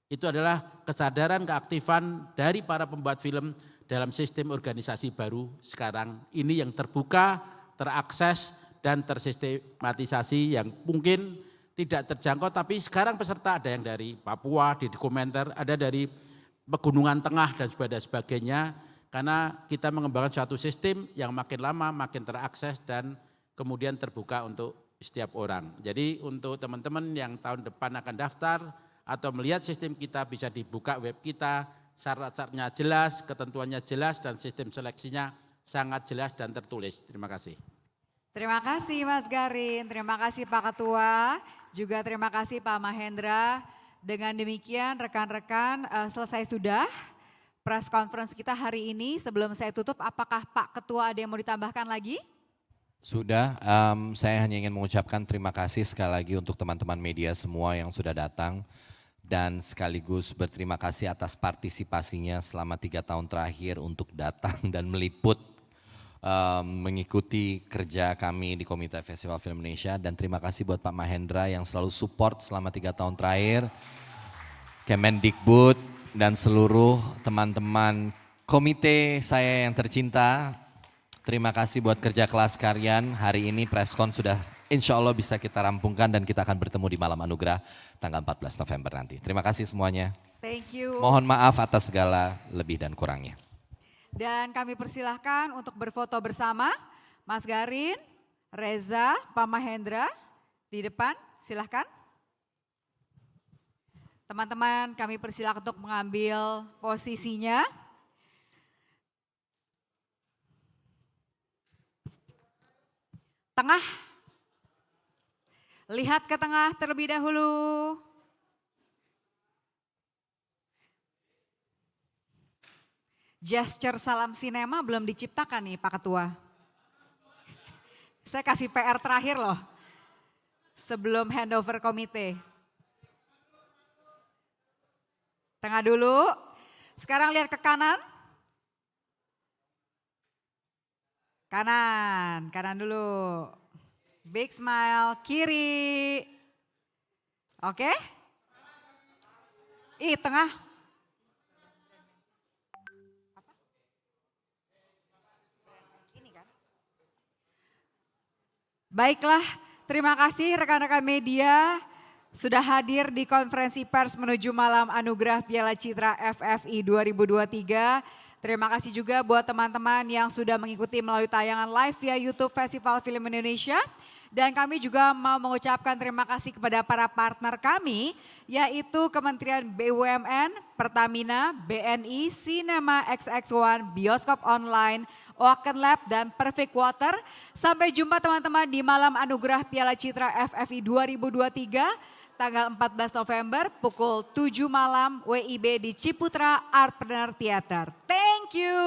Itu adalah kesadaran, keaktifan dari para pembuat film dalam sistem organisasi baru sekarang. Ini yang terbuka, terakses, dan tersistematisasi yang mungkin tidak terjangkau, tapi sekarang peserta ada yang dari Papua, di dokumenter, ada dari Pegunungan Tengah dan sebagainya, karena kita mengembangkan suatu sistem yang makin lama makin terakses dan kemudian terbuka untuk setiap orang. Jadi untuk teman-teman yang tahun depan akan daftar atau melihat sistem kita bisa dibuka web kita, syarat-syaratnya jelas, ketentuannya jelas dan sistem seleksinya sangat jelas dan tertulis. Terima kasih. Terima kasih Mas Garin, terima kasih Pak Ketua, juga terima kasih Pak Mahendra. Dengan demikian rekan-rekan selesai sudah press conference kita hari ini. Sebelum saya tutup, apakah Pak Ketua ada yang mau ditambahkan lagi? Sudah, saya hanya ingin mengucapkan terima kasih sekali lagi untuk teman-teman media semua yang sudah datang. Dan sekaligus berterima kasih atas partisipasinya selama 3 tahun terakhir untuk datang dan meliput, mengikuti kerja kami di Komite Festival Film Indonesia. Dan terima kasih buat Pak Mahendra yang selalu support selama 3 tahun terakhir. Kemendikbud dan seluruh teman-teman komite saya yang tercinta. Terima kasih buat kerja kelas kalian. Hari ini preskon sudah insya Allah bisa kita rampungkan dan kita akan bertemu di Malam Anugerah tanggal 14 November nanti. Terima kasih semuanya. Thank you. Mohon maaf atas segala lebih dan kurangnya. Dan kami persilahkan untuk berfoto bersama Mas Garin, Reza, Pak Mahendra di depan, silahkan. Teman-teman kami persilahkan untuk mengambil posisinya. Tengah. Lihat ke tengah terlebih dahulu. Gesture salam sinema belum diciptakan nih Pak Ketua. Saya kasih PR terakhir loh. Sebelum handover komite. Tengah dulu. Sekarang lihat ke kanan. Kanan, kanan dulu. Big smile, kiri. Oke? Tengah. Baiklah, terima kasih rekan-rekan media sudah hadir di konferensi pers menuju Malam Anugerah Piala Citra FFI 2023. Terima kasih juga buat teman-teman yang sudah mengikuti melalui tayangan live via YouTube Festival Film Indonesia. Dan kami juga mau mengucapkan terima kasih kepada para partner kami, yaitu Kementerian BUMN, Pertamina, BNI, Cinema XX1, Bioskop Online, Oaken Lab, dan Perfect Water. Sampai jumpa teman-teman di Malam Anugerah Piala Citra FFI 2023, tanggal 14 November pukul 7 malam WIB di Ciputra Artpreneur Theater. Thank you.